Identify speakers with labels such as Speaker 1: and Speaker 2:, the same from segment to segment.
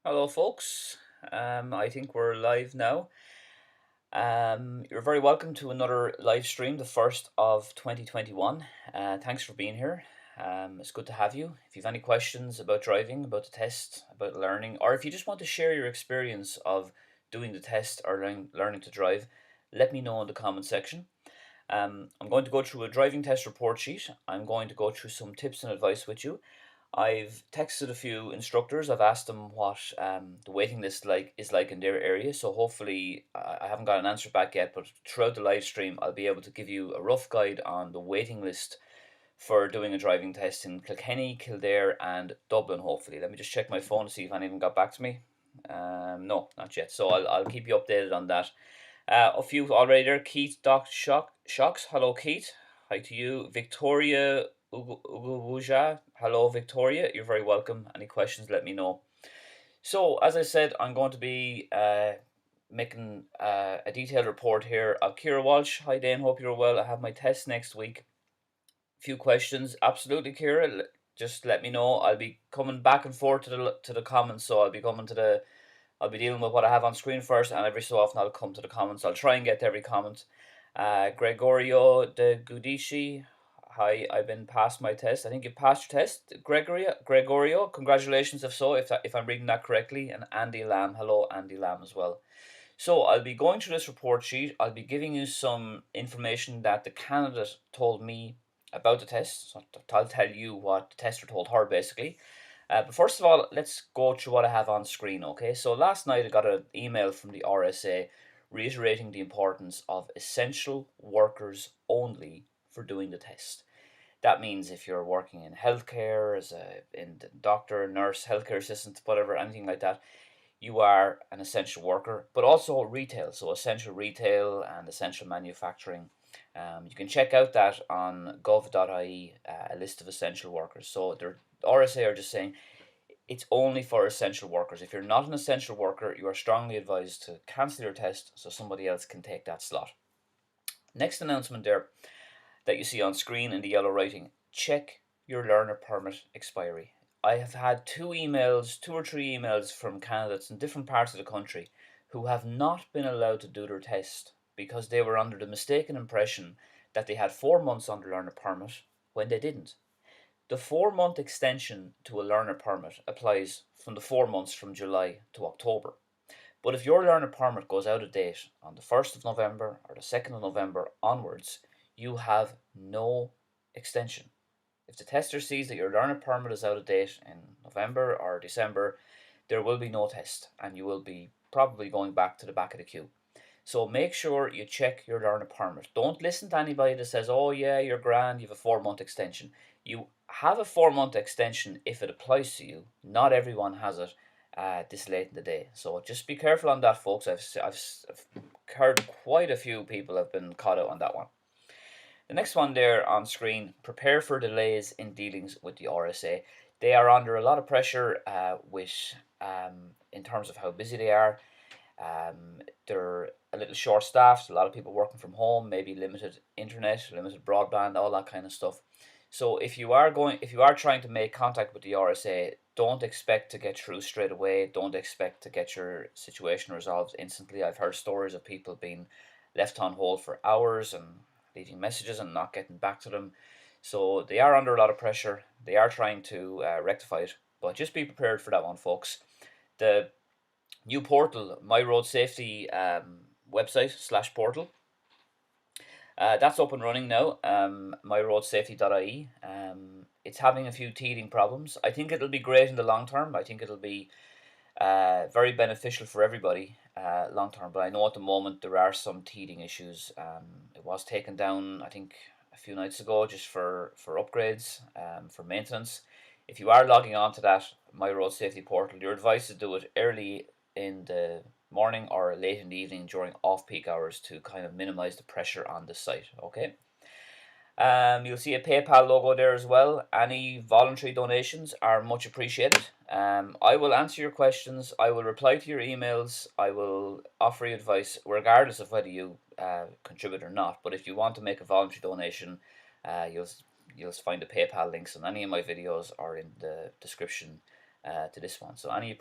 Speaker 1: Hello, folks. I think we're live now. You're very welcome to another live stream, the first of 2021. Thanks for being here. It's good to have you. If you have any questions about driving, about the test, about learning, or if you just want to share your experience of doing the test or learning to drive, let me know in the comment section. I'm going to go through a driving test report sheet. I'm going to go through some tips and advice with you. I've texted a few instructors. I've asked them what the waiting list is like in their area. So hopefully, I haven't got an answer back yet. But throughout the live stream, I'll be able to give you a rough guide on the waiting list for doing a driving test in Kilkenny, Kildare, and Dublin. Hopefully, let me just check my phone to see if anyone got back to me. No, not yet. So I'll keep you updated on that. A few already there. Keith Doc Shocks. Hello, Keith. Hi to you. Victoria Uguwuja. Hello, Victoria. You're very welcome. Any questions, let me know. So, as I said, I'm going to be making a detailed report here of Kira Walsh. Hi, Dane. Hope you're well. I have my test next week. Few questions. Absolutely, Kira. Just let me know. I'll be coming back and forth to the comments. So I'll be dealing with what I have on screen first, and every so often I'll come to the comments. I'll try and get to every comment. Gregorio de Gudici, hi, I've been past my test. I think you passed your test, Gregorio. Congratulations, if so, if I'm reading that correctly. And Andy Lamb, hello, Andy Lamb as well. So I'll be going through this report sheet. I'll be giving you some information that the candidate told me about the test. So I'll tell you what the tester told her, basically. But first of all, let's go through what I have on screen, okay? So last night I got an email from the RSA reiterating the importance of essential workers only for doing the test. That means if you're working in healthcare, in the doctor, nurse, healthcare assistant, whatever, anything like that, you are an essential worker, but also retail, so essential retail and essential manufacturing. You can check out that on gov.ie, a list of essential workers. So the RSA are just saying it's only for essential workers. If you're not an essential worker, you are strongly advised to cancel your test so somebody else can take that slot. Next announcement there that you see on screen in the yellow writing, check your learner permit expiry. I have had two or three emails from candidates in different parts of the country who have not been allowed to do their test because they were under the mistaken impression that they had 4 months on the learner permit when they didn't. The 4 month extension to a learner permit applies from the 4 months from July to October. But if your learner permit goes out of date on the 1st of November or the 2nd of November onwards, you have no extension. If the tester sees that your learner permit is out of date in November or December, there will be no test and you will be probably going back to the back of the queue. So make sure you check your learner permit. Don't listen to anybody that says, oh yeah, you're grand, you have a 4 month extension. You have a 4 month extension if it applies to you. Not everyone has it this late in the day. So just be careful on that, folks. I've heard quite a few people have been caught out on that one. The next one there on screen, prepare for delays in dealings with the RSA. They are under a lot of pressure in terms of how busy they are. They're a little short staffed, a lot of people working from home, maybe limited internet, limited broadband, all that kind of stuff. So if you are trying to make contact with the RSA, don't expect to get through straight away. Don't expect to get your situation resolved instantly. I've heard stories of people being left on hold for hours and leaving messages and not getting back to them. So they are under a lot of pressure. They are trying to rectify it, but just be prepared for that one, folks. The new portal, My Road Safety website/portal. That's up and running now, myroadsafety.ie. It's having a few teething problems. I think it'll be great in the long term. I think it'll be very beneficial for everybody long term. But I know at the moment there are some teething issues. It was taken down, I think, a few nights ago just for upgrades, for maintenance. If you are logging on to that My Road Safety portal, you're advised to do it early in the morning or late in the evening during off-peak hours to kind of minimize the pressure on the site. Okay. You'll see a PayPal logo there as well. Any voluntary donations are much appreciated. I will answer your questions. I will reply to your emails. I will offer you advice regardless of whether you contribute or not. But if you want to make a voluntary donation, you'll find the PayPal links on any of my videos or in the description to this one. So any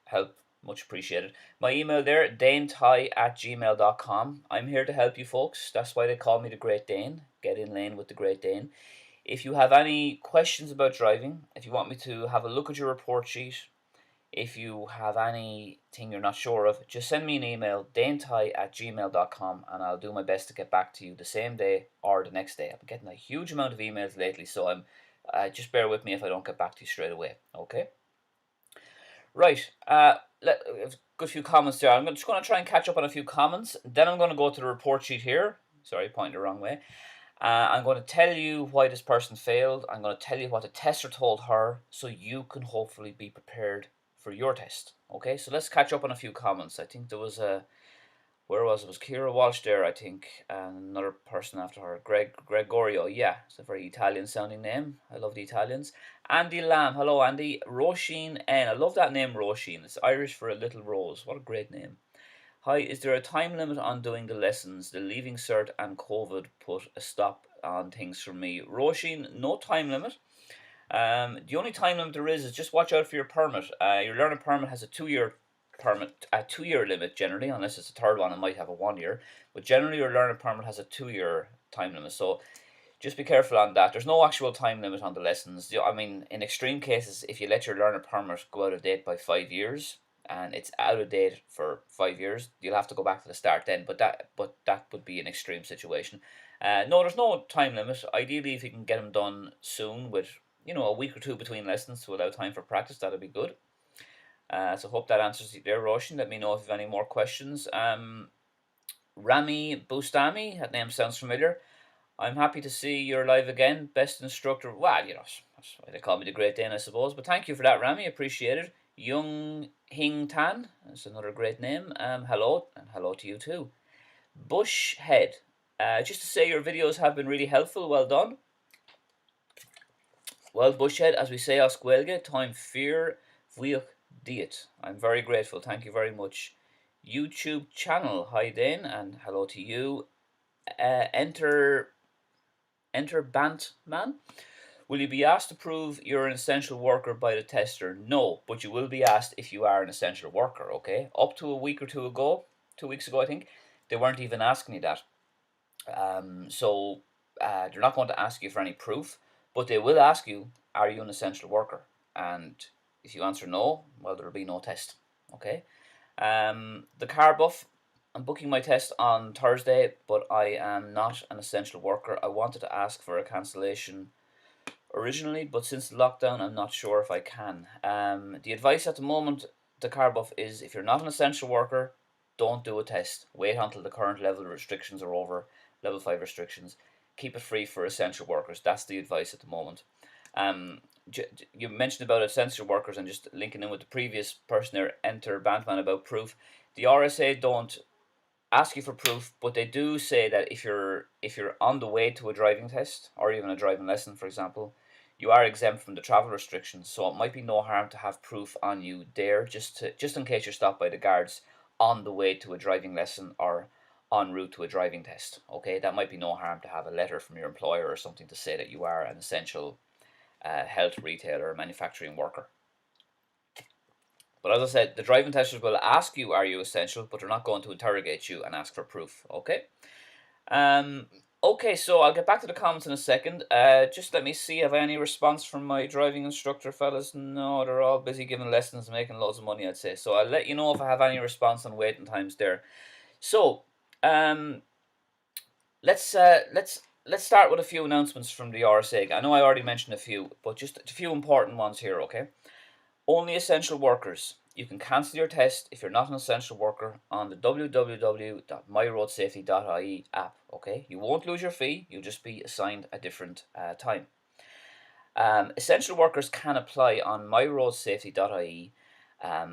Speaker 1: help, much appreciated. My email there, danetyghe@gmail.com. I'm here to help you folks. That's why they call me the Great Dane. Get in lane with the Great Dane. If you have any questions about driving, if you want me to have a look at your report sheet, if you have anything you're not sure of, just send me an email, danetyghe@gmail.com, and I'll do my best to get back to you the same day or the next day. I've been getting a huge amount of emails lately, so just bear with me if I don't get back to you straight away. Okay? Right. A good few comments there. I'm just going to try and catch up on a few comments. Then I'm going to go to the report sheet here. Sorry, pointing the wrong way. I'm going to tell you why this person failed. I'm going to tell you what the tester told her, so you can hopefully be prepared for your test. Okay, so let's catch up on a few comments. I think there was where was it? It was Kira Walsh there, I think, and another person after her, Gregorio. Yeah, it's a very Italian sounding name. I love the Italians. Andy Lamb, hello Andy. Roisin N, I love that name, Roisin. It's Irish for a little rose. What a great name. Hi, is there a time limit on doing the lessons? The leaving cert and COVID put a stop on things for me. Roisin, no time limit. The only time limit there is just watch out for your permit. Your learning permit has a 2 year permit, a 2 year limit generally, unless it's a third one, it might have a 1 year. But generally, your learning permit has a 2 year time limit. So just be careful on that. There's no actual time limit on the lessons. I mean, in extreme cases, if you let your learner permit go out of date by 5 years and it's out of date for 5 years, you'll have to go back to the start then. But that would be an extreme situation. No, there's no time limit. Ideally, if you can get them done soon with a week or two between lessons to allow time for practice, that'd be good. So hope that answers you there, Roshan. Let me know if you have any more questions. Rami Bustami, that name sounds familiar. I'm happy to see you're live again. Best instructor. Well, that's why they call me the Great Dane, I suppose. But thank you for that, Rami. Appreciate it. Young Hing Tan. That's another great name. Hello, and hello to you too. Bushhead. Just to say your videos have been really helpful. Well done. Well, Bushhead, as we say, Oscuelga, time fear, vuich diet. I'm very grateful. Thank you very much. YouTube channel. Hi, Dane, and hello to you. Enter Bantman. Will you be asked to prove you're an essential worker by the tester? No, but you will be asked if you are an essential worker, okay? Up to a week or 2 weeks ago, I think, they weren't even asking you that. So they're not going to ask you for any proof, but they will ask you, are you an essential worker? And if you answer no, well, there'll be no test, okay? The car buff, I'm booking my test on Thursday, but I am not an essential worker. I wanted to ask for a cancellation originally, but since the lockdown, I'm not sure if I can. The advice at the moment, the car buff, is if you're not an essential worker, don't do a test. Wait until the current level restrictions are over, level 5 restrictions. Keep it free for essential workers. That's the advice at the moment. You mentioned about essential workers, and just linking in with the previous person there, Enter Bantman, about proof. The RSA don't ask you for proof, but they do say that if you're on the way to a driving test or even a driving lesson, for example, you are exempt from the travel restrictions. So it might be no harm to have proof on you there, just in case you're stopped by the guards on the way to a driving lesson or en route to a driving test. Okay, that might be no harm to have a letter from your employer or something to say that you are an essential health retailer or manufacturing worker. But as I said, the driving testers will ask you, are you essential? But they're not going to interrogate you and ask for proof, okay? Okay, so I'll get back to the comments in a second. Just let me see, have I any response from my driving instructor fellas? No, they're all busy giving lessons and making loads of money, I'd say. So I'll let you know if I have any response on waiting times there. So, let's start with a few announcements from the RSA. I know I already mentioned a few, but just a few important ones here, okay? Only essential workers. You can cancel your test if you're not an essential worker on the www.myroadsafety.ie app, okay? You won't lose your fee, you'll just be assigned a different time. Essential workers can apply on myroadsafety.ie.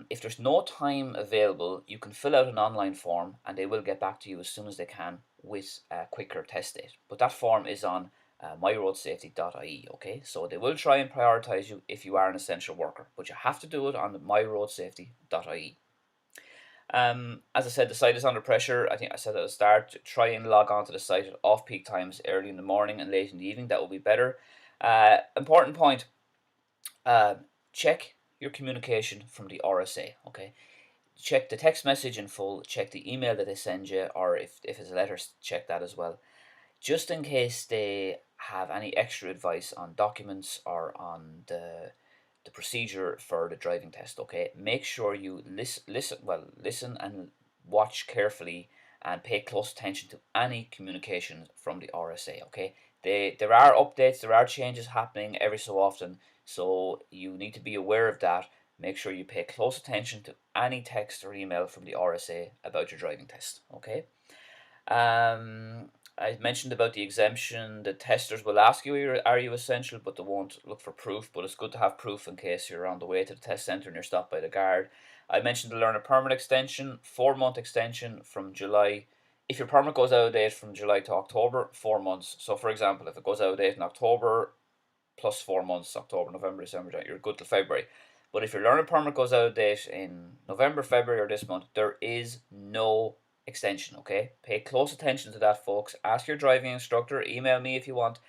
Speaker 1: If there's no time available, you can fill out an online form and they will get back to you as soon as they can with a quicker test date. But that form is on myroadsafety.ie, okay? So they will try and prioritize you if you are an essential worker, but you have to do it on myroadsafety.ie. As I said, the site is under pressure. I think I said at the start, try and log on to the site at off-peak times, early in the morning and late in the evening. That will be better. Important point, check your communication from the RSA, okay? Check the text message in full, check the email that they send you, or if it's a letter, check that as well, just in case they have any extra advice on documents or on the procedure for the driving test. Okay, make sure you listen and watch carefully and pay close attention to any communication from the RSA. Okay, there are updates, there are changes happening every so often, so you need to be aware of that. Make sure you pay close attention to any text or email from the RSA about your driving test. Okay. Um, I mentioned about the exemption. The testers will ask you, are you essential, but they won't look for proof. But it's good to have proof in case you're on the way to the test centre and you're stopped by the guard. I mentioned the learner permit extension, 4 month extension from July. If your permit goes out of date from July to October, 4 months. So, for example, if it goes out of date in October, plus 4 months, October, November, December, January, you're good till February. But if your learning permit goes out of date in November, February, or this month, there is no extension, okay? Pay close attention to that, folks. Ask your driving instructor, email me if you want.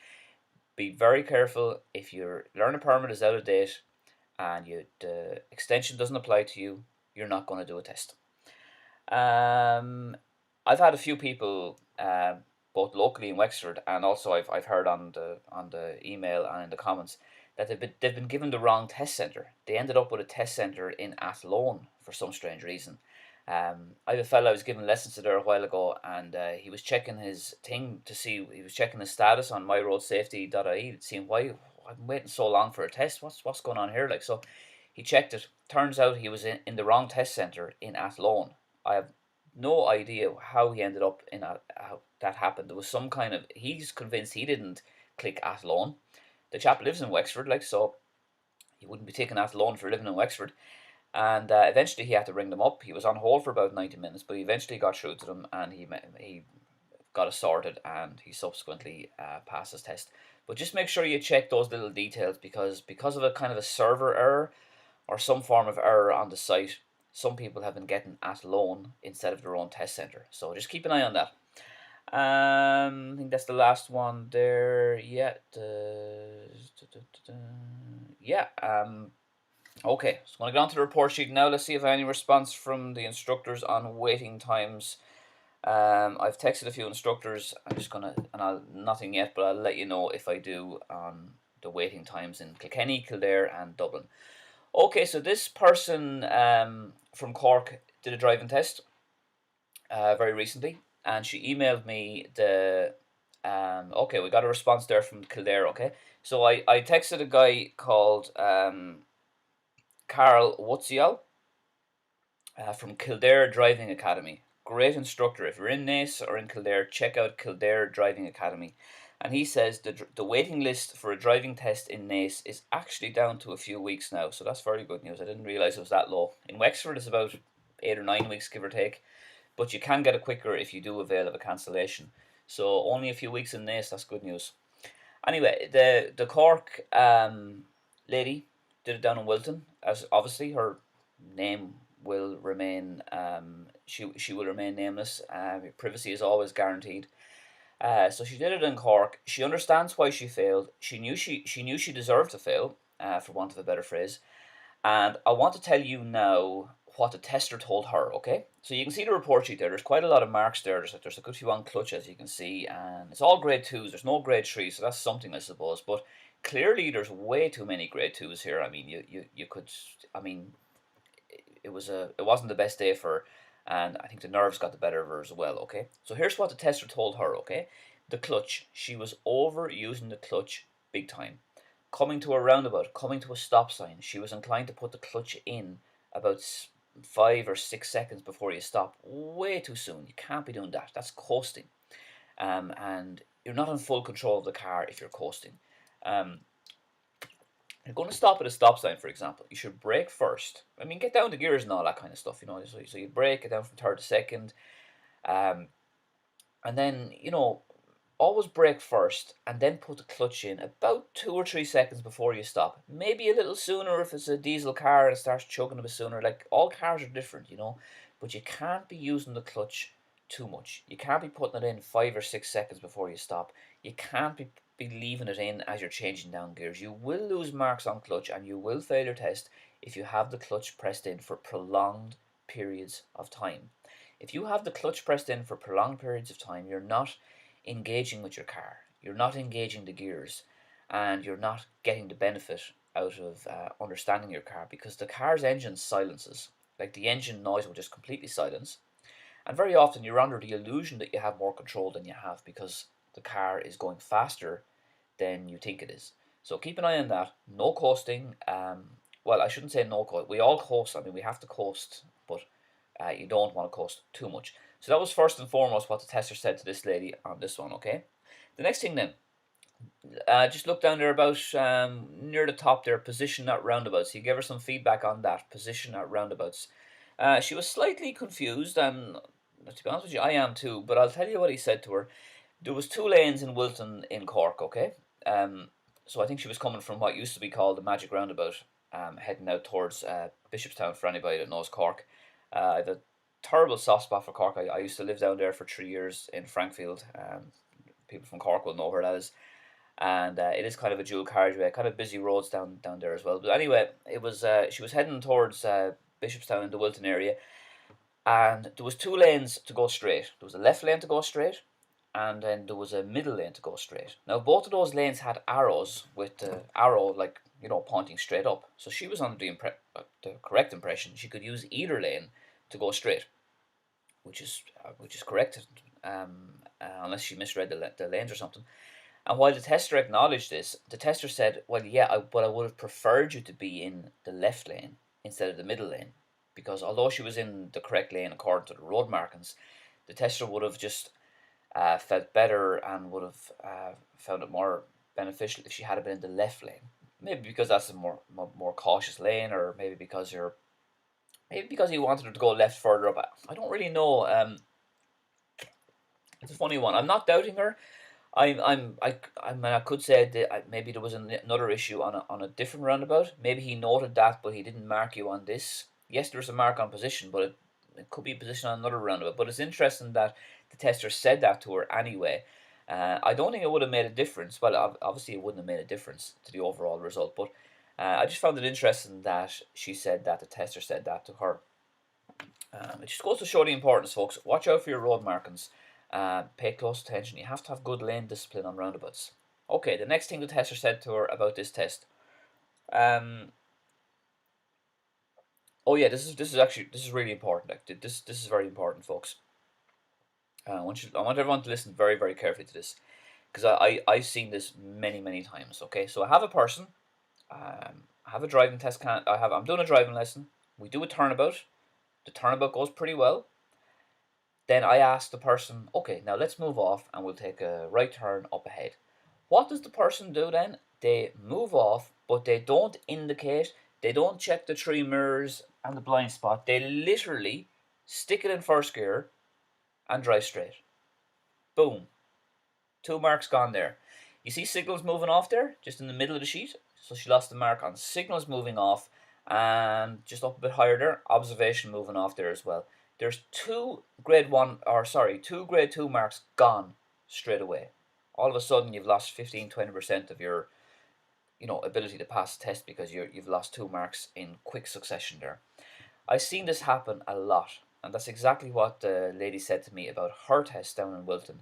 Speaker 1: Be very careful. If your learning permit is out of date and the extension doesn't apply to you, you're not going to do a test. I've had a few people, both locally in Wexford, and also I've heard on the email and in the comments that they've been given the wrong test centre. They ended up with a test centre in Athlone for some strange reason. I have a fellow I was giving lessons to there a while ago, and he was checking his thing to see, he was checking his status on myroadsafety.ie, seeing why I'm waiting so long for a test. What's going on here? Like, so he checked it. Turns out he was in the wrong test centre in Athlone. I have no idea how he ended up in how that happened. There was some kind of, he's convinced he didn't click Athlone. The chap lives in Wexford, like, so he wouldn't be taking Athlone for living in Wexford. And eventually he had to ring them up. He was on hold for about 90 minutes, but he eventually got through to them, and he got it sorted, and he subsequently passed his test. But just make sure you check those little details, because of a kind of a server error or some form of error on the site, some people have been getting Athlone instead of their own test center. So just keep an eye on that. I think that's the last one there. Yeah. Yeah. Okay, so I'm going to go on to the report sheet now. Let's see if I have any response from the instructors on waiting times. I've texted a few instructors. I'm just going to, and I'll, nothing yet, but I'll let you know if I do on the waiting times in Kilkenny, Kildare, and Dublin. Okay, so this person from Cork did a driving test very recently, and she emailed me the. Okay, we got a response there from Kildare. Okay, so I texted a guy called Carl Wutzial from Kildare Driving Academy. Great instructor. If you're in Naas or in Kildare, check out Kildare Driving Academy. And he says the waiting list for a driving test in Naas is actually down to a few weeks now. So that's very good news. I didn't realise it was that low. In Wexford, it's about 8 or 9 weeks, give or take. But you can get it quicker if you do avail of a cancellation. So only a few weeks in Naas, that's good news. Anyway, the Cork lady did it down in Wilton. As obviously her name will remain, she will remain nameless. Privacy is always guaranteed. So she did it in Cork. She understands why she failed. She knew she deserved to fail, for want of a better phrase. And I want to tell you now what the tester told her. Okay, so you can see the report sheet there. There's quite a lot of marks there. There's a good few on clutch, as you can see, and it's all grade twos. There's no grade threes, so that's something, I suppose. But clearly, there's way too many grade twos here. I mean, you could. I mean, it wasn't the best day for her, and I think the nerves got the better of her as well. Okay, so here's what the tester told her. Okay, the clutch. She was overusing the clutch big time. Coming to a roundabout, coming to a stop sign, she was inclined to put the clutch in about 5 or 6 seconds before you stop. Way too soon. You can't be doing that. That's coasting. And you're not in full control of the car if you're coasting. You're going to stop at a stop sign, for example. You should brake first. I mean, get down the gears and all that kind of stuff, you know. So you brake, get down from third to second. Um, and then, always brake first and then put the clutch in about 2 or 3 seconds before you stop. Maybe a little sooner if it's a diesel car and it starts chugging a bit sooner. Like, all cars are different, but you can't be using the clutch too much. You can't be putting it in 5 or 6 seconds before you stop. You can't be be leaving it in as you're changing down gears. You will lose marks on clutch and you will fail your test if you have the clutch pressed in for prolonged periods of time. If you have the clutch pressed in for prolonged periods of time, you're not engaging with your car, you're not engaging the gears, and you're not getting the benefit out of understanding your car, because the car's engine silences. Like, the engine noise will just completely silence, and very often you're under the illusion that you have more control than you have, because the car is going faster than you think it is. So keep an eye on that. No coasting. Well, I shouldn't say no coast. We all coast. I mean, we have to coast, but you don't want to coast too much. So that was first and foremost what the tester said to this lady on this one, okay? The next thing then, just look down there about near the top there, position at roundabouts. He gave her some feedback on that, position at roundabouts. She was slightly confused, and to be honest with you, I am too, but I'll tell you what he said to her. There was 2 lanes in Wilton in Cork, okay? So I think she was coming from what used to be called the Magic Roundabout, heading out towards Bishopstown, for anybody that knows Cork. I have a terrible soft spot for Cork. I used to live down there for 3 years in Frankfield. People from Cork will know where that is. And it is kind of a dual carriageway, kind of busy roads down there as well. But anyway, it was she was heading towards Bishopstown in the Wilton area, and there was 2 lanes to go straight. There was a left lane to go straight, and then there was a middle lane to go straight. Now both of those lanes had arrows with the arrow, like, pointing straight up. So she was under the correct impression she could use either lane to go straight, which is correct, unless she misread the lanes or something. And while the tester acknowledged this, the tester said, well, yeah, but I would have preferred you to be in the left lane instead of the middle lane. Because although she was in the correct lane according to the road markings, the tester would have just felt better and would have found it more beneficial if she had been in the left lane. Maybe because that's a more cautious lane, or maybe because he wanted her to go left further up. I don't really know. It's a funny one. I'm not doubting her. I could say that maybe there was another issue on a different roundabout. Maybe he noted that, but he didn't mark you on this. Yes, there's a mark on position, but it could be a position on another roundabout. But it's interesting that the tester said that to her anyway. I don't think it would have made a difference. Well, obviously it wouldn't have made a difference to the overall result. But I just found it interesting that she said that, the tester said that to her. It just goes to show the importance, folks. Watch out for your road markings. Pay close attention. You have to have good lane discipline on roundabouts. Okay, the next thing the tester said to her about this test. Oh yeah, this is really important. Like, this is very important, folks. I want everyone to listen very, very carefully to this, because I've seen this many times. Okay, so I have a person. I have a driving test. I'm doing a driving lesson. We do a turnabout. The turnabout goes pretty well. Then I ask the person, okay, now let's move off and we'll take a right turn up ahead. What does the person do then? They move off, but they don't indicate, they don't check the 3 mirrors and the blind spot. They literally stick it in first gear and drive straight. Boom. 2 marks gone there. You see signals moving off there, just in the middle of the sheet? So she lost the mark on signals moving off, and just up a bit higher there, observation moving off there as well. There's 2 grade 2 marks gone straight away. All of a sudden you've lost 15-20% of your ability to pass the test, because you've lost 2 marks in quick succession there. I've seen this happen a lot, and that's exactly what the lady said to me about her test down in Wilton.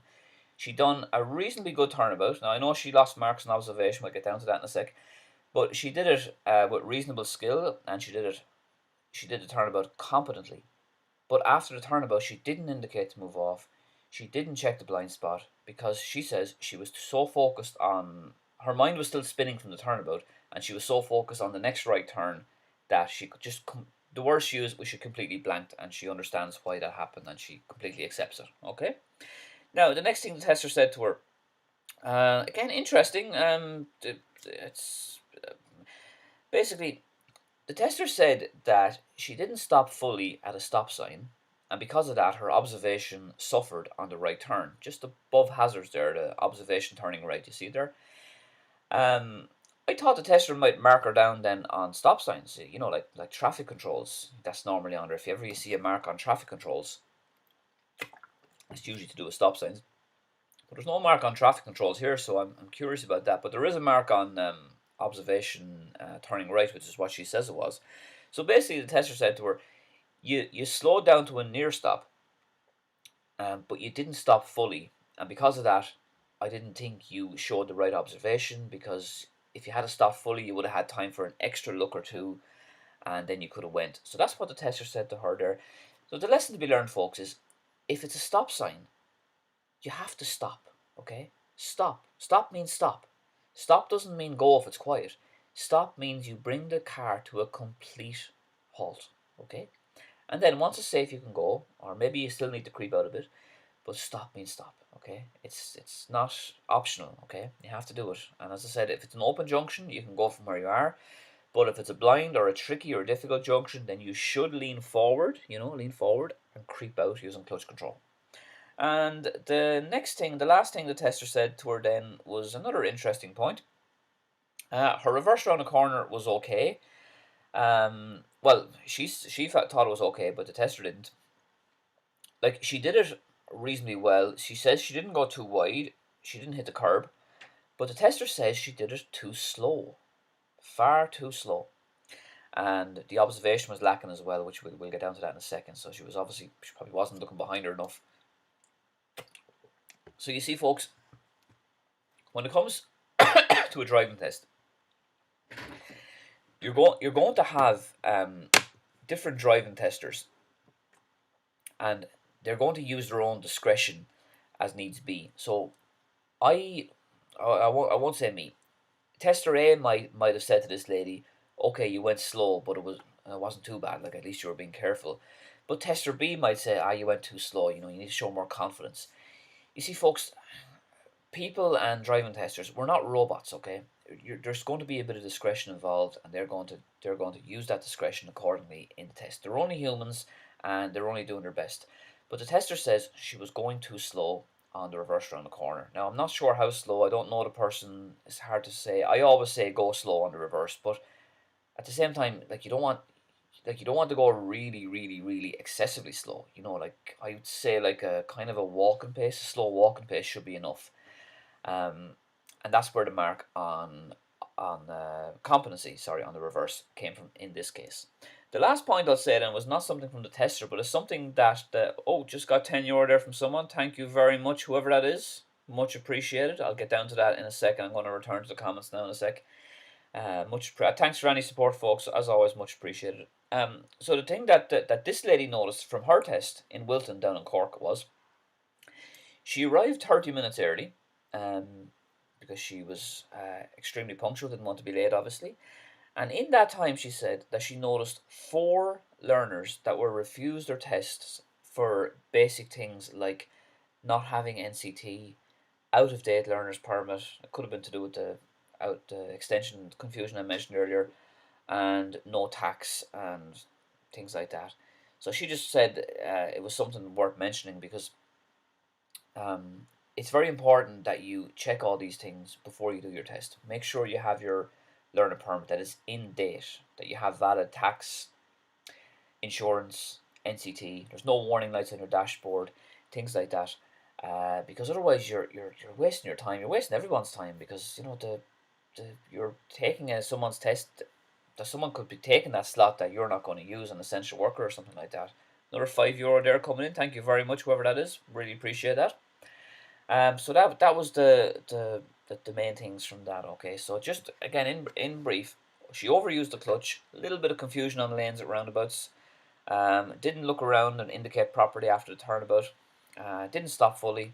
Speaker 1: She done a reasonably good turnabout. Now I know she lost marks on observation, we'll get down to that in a sec, but she did it with reasonable skill, and she did the turnabout competently. But after the turnabout, she didn't indicate to move off. She didn't check the blind spot, because she says she was so focused on, her mind was still spinning from the turnabout, and she was so focused on the next right turn that she could just the word she used was she completely blanked, and she understands why that happened, and she completely accepts it. Okay. Now the next thing the tester said to her, again interesting. It's basically, the tester said that she didn't stop fully at a stop sign, and because of that, her observation suffered on the right turn, just above hazards there, the observation turning right. You see there. I thought the tester might mark her down then on stop signs, like traffic controls. That's normally on there. If you see a mark on traffic controls, it's usually to do with stop signs. But there's no mark on traffic controls here, so I'm curious about that. But there is a mark on observation turning right, which is what she says it was. So basically, the tester said to her, you slowed down to a near stop, but you didn't stop fully. And because of that, I didn't think you showed the right observation, because if you had to stop fully, you would have had time for an extra look or two, and then you could have went. So that's what the tester said to her there. So the lesson to be learned, folks, is if it's a stop sign, you have to stop, okay? Stop. Stop means stop. Stop doesn't mean go if it's quiet. Stop means you bring the car to a complete halt, okay? And then once it's safe, you can go, or maybe you still need to creep out a bit, but stop means stop, okay? It's not optional, okay? You have to do it. And as I said, if it's an open junction, you can go from where you are. But if it's a blind or a tricky or a difficult junction, then you should lean forward, lean forward and creep out using clutch control. And the last thing the tester said to her then was another interesting point. Her reverse around the corner was okay. Well, she thought it was okay, but the tester didn't. Like, she did it reasonably well. She says she didn't go too wide. She didn't hit the curb. But the tester says she did it too slow. Far too slow. And the observation was lacking as well, which we'll get down to that in a second. So she probably wasn't looking behind her enough. So you see, folks, when it comes to a driving test, you're going to have different driving testers, and they're going to use their own discretion as needs be. So I won't say me. Tester A might have said to this lady, "Okay, you went slow, but it wasn't too bad. Like, at least you were being careful." But Tester B might say, "Ah, you went too slow. You need to show more confidence." You see, folks, people and driving testers, we're not robots, okay? There's going to be a bit of discretion involved, and they're going to use that discretion accordingly in the test. They're only humans, and they're only doing their best. But the tester says she was going too slow on the reverse around the corner. Now, I'm not sure how slow. I don't know the person. It's hard to say. I always say go slow on the reverse, but at the same time, like, you don't want to go really, really, really excessively slow. Like, I would say like a kind of a walking pace, a slow walking pace should be enough. Um, and that's where the mark on competency, on the reverse, came from in this case. The last point I'll say then was not something from the tester, but it's something that just got €10 there from someone. Thank you very much, whoever that is. Much appreciated. I'll get down to that in a second. I'm going to return to the comments now in a sec. Thanks for any support, folks. As always, much appreciated. So the thing that this lady noticed from her test in Wilton down in Cork was she arrived 30 minutes early, because she was extremely punctual, didn't want to be late, obviously. And in that time, she said that she noticed 4 learners that were refused their tests for basic things like not having NCT, out of date learner's permit. It could have been to do with the extension confusion I mentioned earlier, and no tax and things like that. So she just said it was something worth mentioning, because it's very important that you check all these things before you do your test. Make sure you have your learner permit that is in date, that you have valid tax, insurance, NCT. There's no warning lights on your dashboard, things like that. Because otherwise you're wasting your time. You're wasting everyone's time, because you're taking someone's test that someone could be taking that slot that you're not going to use, an essential worker or something like that. Another €5 there coming in. Thank you very much, whoever that is. Really appreciate that. So that was the main things from that. Okay, so just again in brief, she overused the clutch. A little bit of confusion on the lanes at roundabouts. Didn't look around and indicate properly after the turnabout. Didn't stop fully.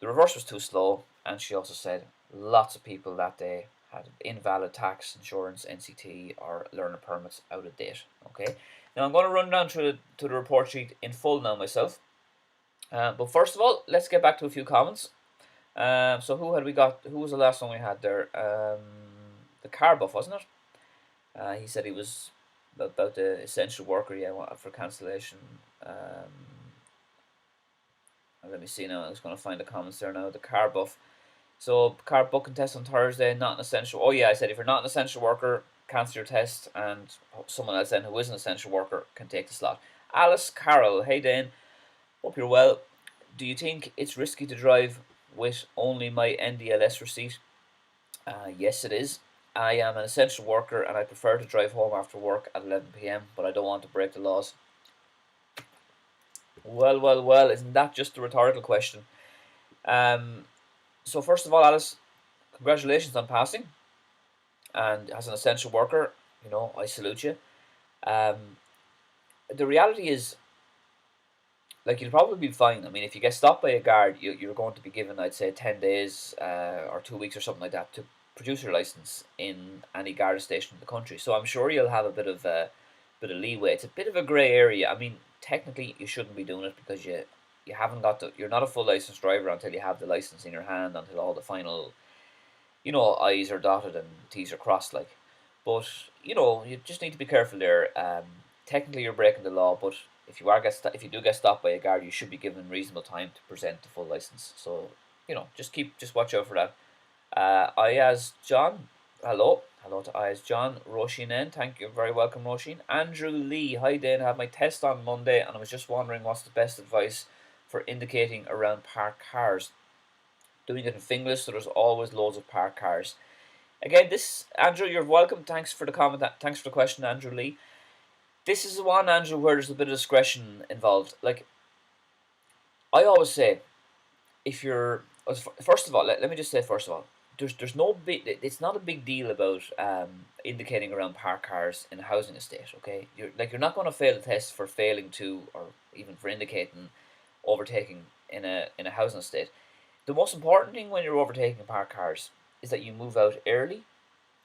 Speaker 1: The reverse was too slow, and she also said lots of people that day had invalid tax, insurance, NCT, or learner permits out of date. Okay, now I'm going to run down to the report sheet in full now myself. But first of all, let's get back to a few comments. So who had we got? Who was the last one we had there? The car buff, wasn't it? He said he was about the essential worker. Yeah, for cancellation. Let me see now. I was going to find the comments there now. The car buff. So car booking test on Thursday. Not an essential. Oh yeah, I said if you're not an essential worker, cancel your test, and someone else then who is an essential worker can take the slot. Alice Carroll. Hey Dane. Hope you're well. Do you think it's risky to drive with only my NDLS receipt? Yes, it is. I am an essential worker and I prefer to drive home after work at 11 p.m., but I don't want to break the laws. Well, well, well, isn't that just a rhetorical question? Um, so, first of all, Alice, congratulations on passing. And as an essential worker, I salute you. Um, the reality is, like, you'll probably be fine. I mean, if you get stopped by a guard, you're going to be given, I'd say, 10 days or 2 weeks or something like that to produce your license in any guard station in the country. So I'm sure you'll have a bit of leeway. It's a bit of a grey area. I mean, technically, you shouldn't be doing it because you haven't got you're not a full licensed driver until you have the license in your hand, until all the final, I's are dotted and T's are crossed, like. But you just need to be careful there. Technically, you're breaking the law, but if you do get stopped by a guard, you should be given reasonable time to present the full license. So just watch out for that. I as John, hello to I as John. Roisin N, thank you, very welcome, Roisin. Andrew Lee, hi Dane. I had my test on Monday, and I was just wondering what's the best advice for indicating around parked cars. Doing it in fingerless, so there's always loads of parked cars. Again, this Andrew, you're welcome. Thanks for the comment. Thanks for the question, Andrew Lee. This is the one, Andrew, where there's a bit of discretion involved. Like I always say, if you're first of all, let me just say first of all, there's no big. It's not a big deal about indicating around parked cars in a housing estate. Okay, you're not going to fail the test for failing to, or even for indicating overtaking in a housing estate. The most important thing when you're overtaking parked cars is that you move out early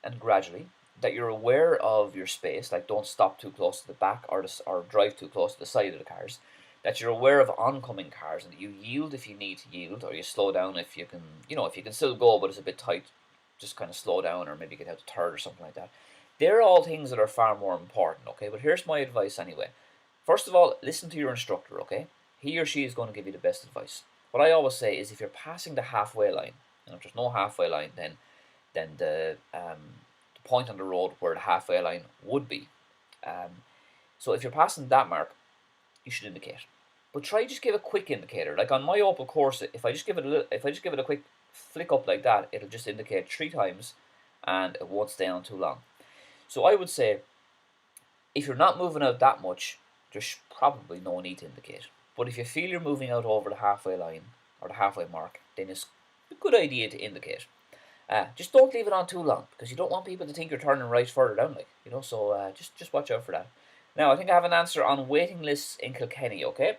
Speaker 1: and gradually, that you're aware of your space, like don't stop too close to the back or drive too close to the side of the cars, that you're aware of oncoming cars and that you yield if you need to yield, or you slow down if you can, if you can still go but it's a bit tight, just kind of slow down or maybe get out to third or something like that. They're all things that are far more important, okay? But here's my advice anyway. First of all, listen to your instructor, okay? He or she is going to give you the best advice. What I always say is if you're passing the halfway line, and if there's no halfway line, then the point on the road where the halfway line would be. So if you're passing that mark, you should indicate. But try just give a quick indicator. Like on my Opel Corsa, if I just give it a quick flick up like that, it'll just indicate 3 times, and it won't stay on too long. So I would say, if you're not moving out that much, there's probably no need to indicate. But if you feel you're moving out over the halfway line or the halfway mark, then it's a good idea to indicate. Just don't leave it on too long because you don't want people to think you're turning right further down, So just watch out for that. Now I think I have an answer on waiting lists in Kilkenny. Okay,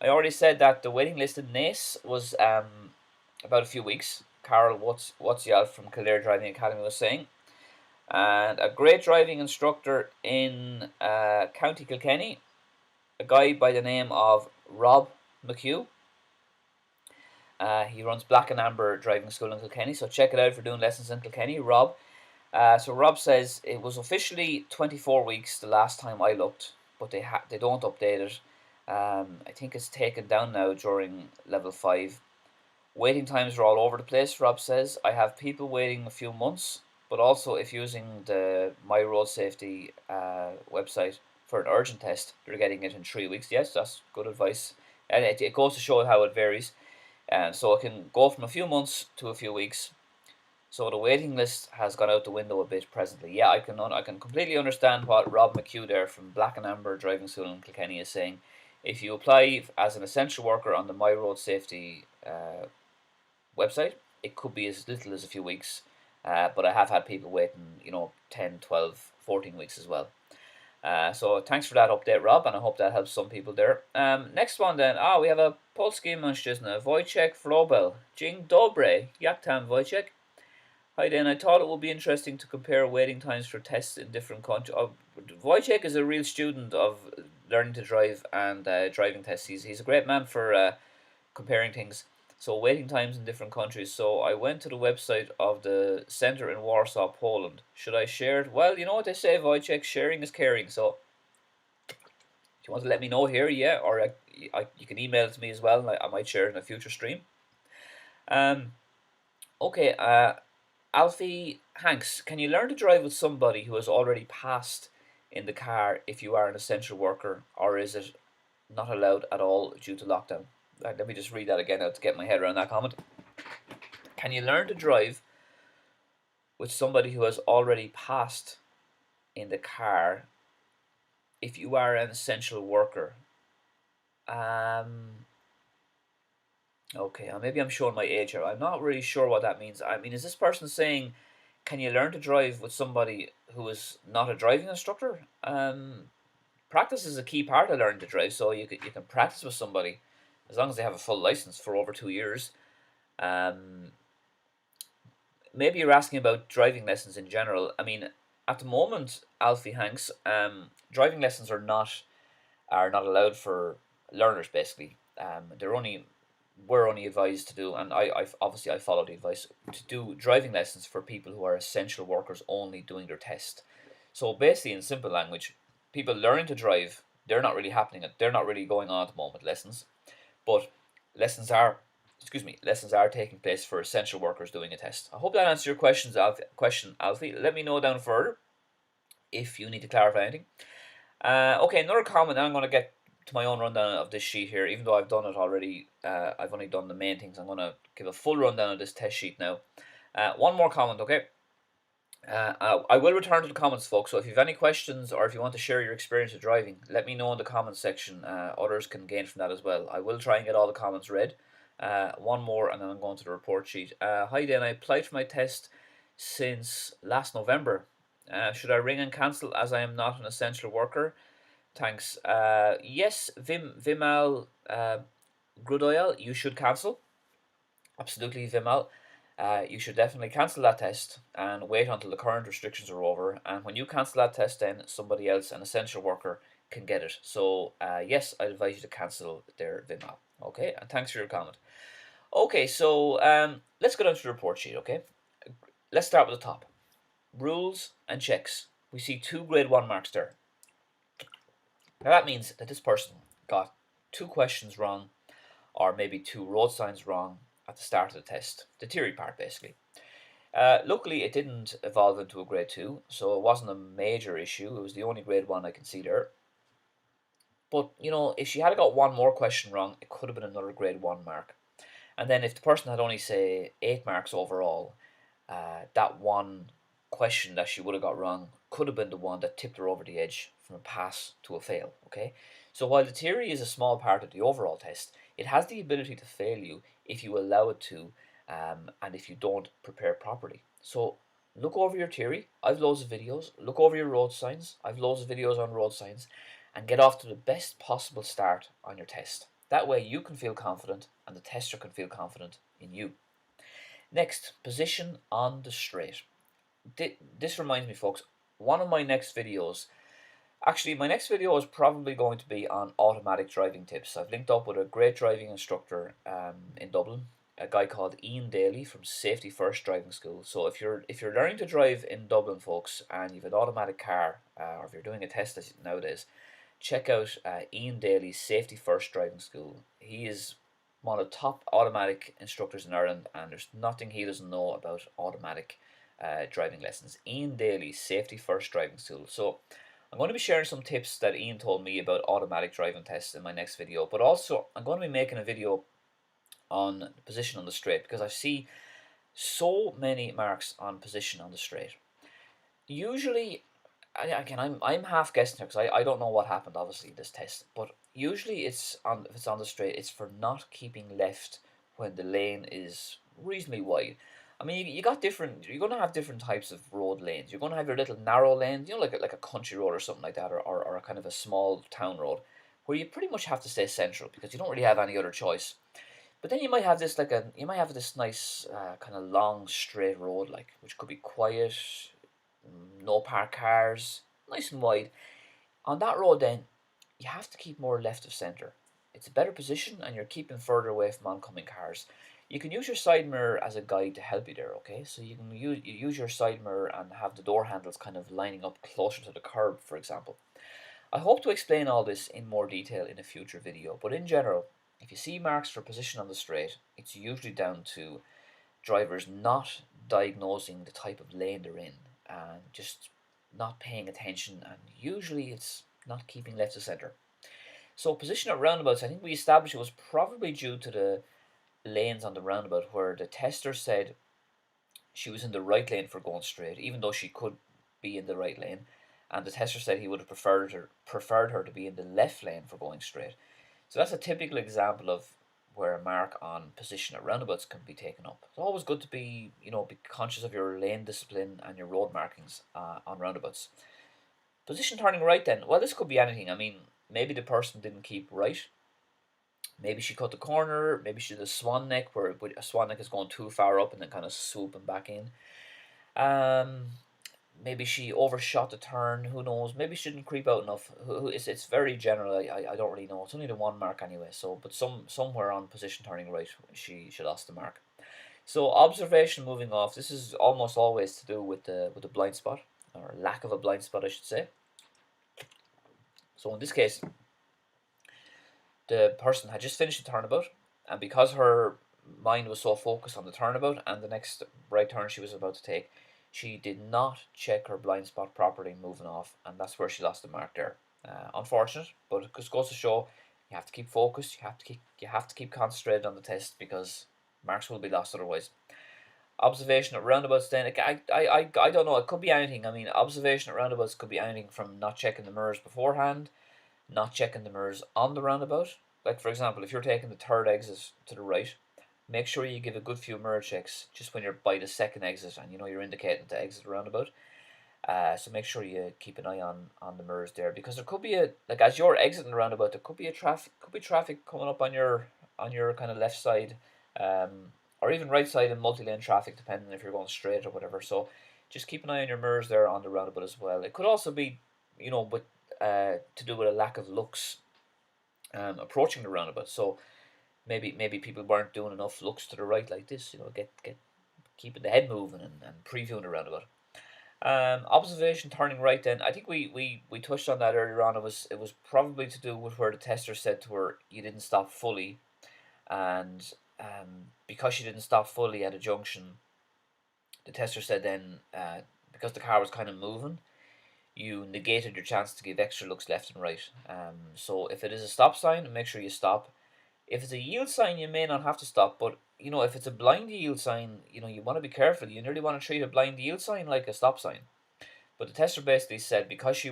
Speaker 1: I already said that the waiting list in Naas was about a few weeks. Carol Whatsyal from Kildare Driving Academy was saying, and a great driving instructor in County Kilkenny, a guy by the name of Rob McHugh. He runs Black and Amber Driving School in Kilkenny, so check it out for doing lessons in Kilkenny, Rob. So Rob says it was officially 24 weeks the last time I looked, but they don't update it. I think it's taken down now during level 5. Waiting times are all over the place, Rob says. I have people waiting a few months, but also if using the My Road Safety website for an urgent test, they're getting it in 3 weeks. Yes, that's good advice. And it goes to show how it varies. So it can go from a few months to a few weeks. So the waiting list has gone out the window a bit presently. Yeah, I can completely understand what Rob McHugh there from Black and Amber Driving School in Kilkenny is saying. If you apply as an essential worker on the My Road Safety website, it could be as little as a few weeks. But I have had people waiting, 10, 12, 14 weeks as well. So thanks for that update, Rob, and I hope that helps some people there. Next one then. We have a Polski mężczyzna, Wojciech Wrobel. Dzień dobry, jak tam, Wojciech? Hi Dan, I thought it would be interesting to compare waiting times for tests in different countries. Wojciech is a real student of learning to drive and driving tests. He's a great man for comparing things. So waiting times in different countries. So I went to the website of the centre in Warsaw, Poland. Should I share it? Well, you know what they say, Wojciech, sharing is caring. So if you want to let me know here, yeah, or you can email it to me as well. I might share it in a future stream. Okay, Alfie Hanks, can you learn to drive with somebody who has already passed in the car if you are an essential worker, or is it not allowed at all due to lockdown? Let me just read that again out to get my head around that comment. Can you learn to drive with somebody who has already passed in the car if you are an essential worker? Um, okay, maybe I'm showing my age here. I'm not really sure what that means. I mean, is this person saying, can you learn to drive with somebody who is not a driving instructor? Practice is a key part of learning to drive, so you can practice with somebody as long as they have a full license for over 2 years. Um, Maybe you're asking about driving lessons in general. I mean, at the moment, Alfie Hanks, driving lessons are not allowed for learners. Basically, we're only advised to do, and I follow the advice to do driving lessons for people who are essential workers only doing their test. So basically, in simple language, people learning to drive, they're not really happening. They're not really going on at the moment. Lessons, but lessons are lessons are taking place for essential workers doing a test. I hope that answers your Alfie. Let me know down further if you need to clarify anything. Okay, another comment, and I'm going to get to my own rundown of this sheet here, even though I've done it already. I've only done the main things. I'm going to give a full rundown of this test sheet now. One more comment, okay? I will return to the comments, folks. So if you have any questions or if you want to share your experience of driving, let me know in the comments section. Others can gain from that as well. I will try and get all the comments read. One more, and then I'm going to the report sheet. Hi, Dane. I applied for my test since last November. Should I ring and cancel as I am not an essential worker? Thanks. Yes, Vimal Grudoyal, you should cancel. Absolutely, Vimal. You should definitely cancel that test and wait until the current restrictions are over. And when you cancel that test, then somebody else, an essential worker, can get it. So, yes, I advise you to cancel their Vimal. Okay, and thanks for your comment. Okay, so let's go down to the report sheet. Okay, let's start with the top. Rules and checks. We see 2 grade 1 marks there. Now that means that this person got 2 questions wrong, or maybe 2 road signs wrong at the start of the test, the theory part basically. Luckily, it didn't evolve into a grade 2, so it wasn't a major issue. It was the only grade 1 I can see there. But, if she had got 1 more question wrong, it could have been another grade 1 mark. And then if the person had only, say, 8 marks overall, that 1 question that she would have got wrong could have been the one that tipped her over the edge from a pass to a fail, okay? So while the theory is a small part of the overall test, it has the ability to fail you if you allow it to, and if you don't prepare properly. So look over your theory. I've loads of videos. Look over your road signs. I've loads of videos on road signs, and get off to the best possible start on your test. That way you can feel confident and the tester can feel confident in you. Next, position on the straight. This reminds me, folks, one of my next videos, actually my next video is probably going to be on automatic driving tips. I've linked up with a great driving instructor in Dublin, a guy called Ian Daly from Safety First Driving School. So if you're learning to drive in Dublin, folks, and you've an automatic car, or if you're doing a test nowadays, check out Ian Daly's Safety First Driving School. He is one of the top automatic instructors in Ireland, and there's nothing he doesn't know about automatic driving lessons. Ian Daly's Safety First Driving School. So I'm going to be sharing some tips that Ian told me about automatic driving tests in my next video, but also I'm going to be making a video on position on the straight because I see so many marks on position on the straight. Usually, again, I'm half guessing here because I don't know what happened obviously in this test, but usually if it's on the straight, it's for not keeping left when the lane is reasonably wide. I mean, you got different. You're gonna have different types of road lanes. You're gonna have your little narrow lanes, like a country road or something like that, or a kind of a small town road, where you pretty much have to stay central because you don't really have any other choice. But then you might have this nice kind of long straight road, like which could be quiet, no parked cars, nice and wide. On that road, then you have to keep more left of centre. It's a better position, and you're keeping further away from oncoming cars. You can use your side mirror as a guide to help you there, okay? So you can use your side mirror and have the door handles kind of lining up closer to the curb, for example. I hope to explain all this in more detail in a future video, but in general, if you see marks for position on the straight, it's usually down to drivers not diagnosing the type of lane they're in and just not paying attention, and usually it's not keeping left of centre. So position at roundabouts, I think we established it was probably due to lanes on the roundabout where the tester said she was in the right lane for going straight, even though she could be in the right lane, and the tester said he would have preferred her to be in the left lane for going straight. So that's a typical example of where a mark on position at roundabouts can be taken up. It's always good to be conscious of your lane discipline and your road markings on roundabouts. Position turning right then. Well, this could be anything. I mean, maybe the person didn't keep right. Maybe she cut the corner. Maybe she did a swan neck where a swan neck is going too far up and then kind of swooping back in. Um, Maybe she overshot the turn. Who knows? Maybe she didn't creep out enough. It's very general. I don't really know. It's only the one mark anyway. So, but somewhere on position turning right, she lost the mark. So observation moving off. This is almost always to do with the blind spot, or lack of a blind spot, I should say. So in this case, the person had just finished the turnabout, and because her mind was so focused on the turnabout and the next right turn she was about to take, she did not check her blind spot properly moving off, and that's where she lost the mark there. Unfortunate, but it just goes to show you have to keep focused. You have to keep concentrated on the test because marks will be lost otherwise. Observation at roundabouts then, I don't know, it could be anything. I mean, observation at roundabouts could be anything from not checking the mirrors beforehand, not checking the mirrors on the roundabout. Like, for example, if you're taking the third exit to the right, make sure you give a good few mirror checks just when you're by the second exit and you're indicating to exit the roundabout. So make sure you keep an eye on the mirrors there, because there could be as you're exiting the roundabout, there could be traffic coming up on your kind of left side, or even right side in multi-lane traffic, depending if you're going straight or whatever. So just keep an eye on your mirrors there on the roundabout as well. It could also be, with to do with a lack of looks approaching the roundabout. So maybe people weren't doing enough looks to the right like this. Get keeping the head moving and previewing the roundabout. Observation turning right then. I think we touched on that earlier on. It was probably to do with where the tester said to her, you didn't stop fully, and because she didn't stop fully at a junction, the tester said then, because the car was kind of moving, you negated your chance to give extra looks left and right. So if it is a stop sign, make sure you stop. If it's a yield sign, you may not have to stop, but if it's a blind yield sign, you want to be careful. You nearly want to treat a blind yield sign like a stop sign. But the tester basically said because she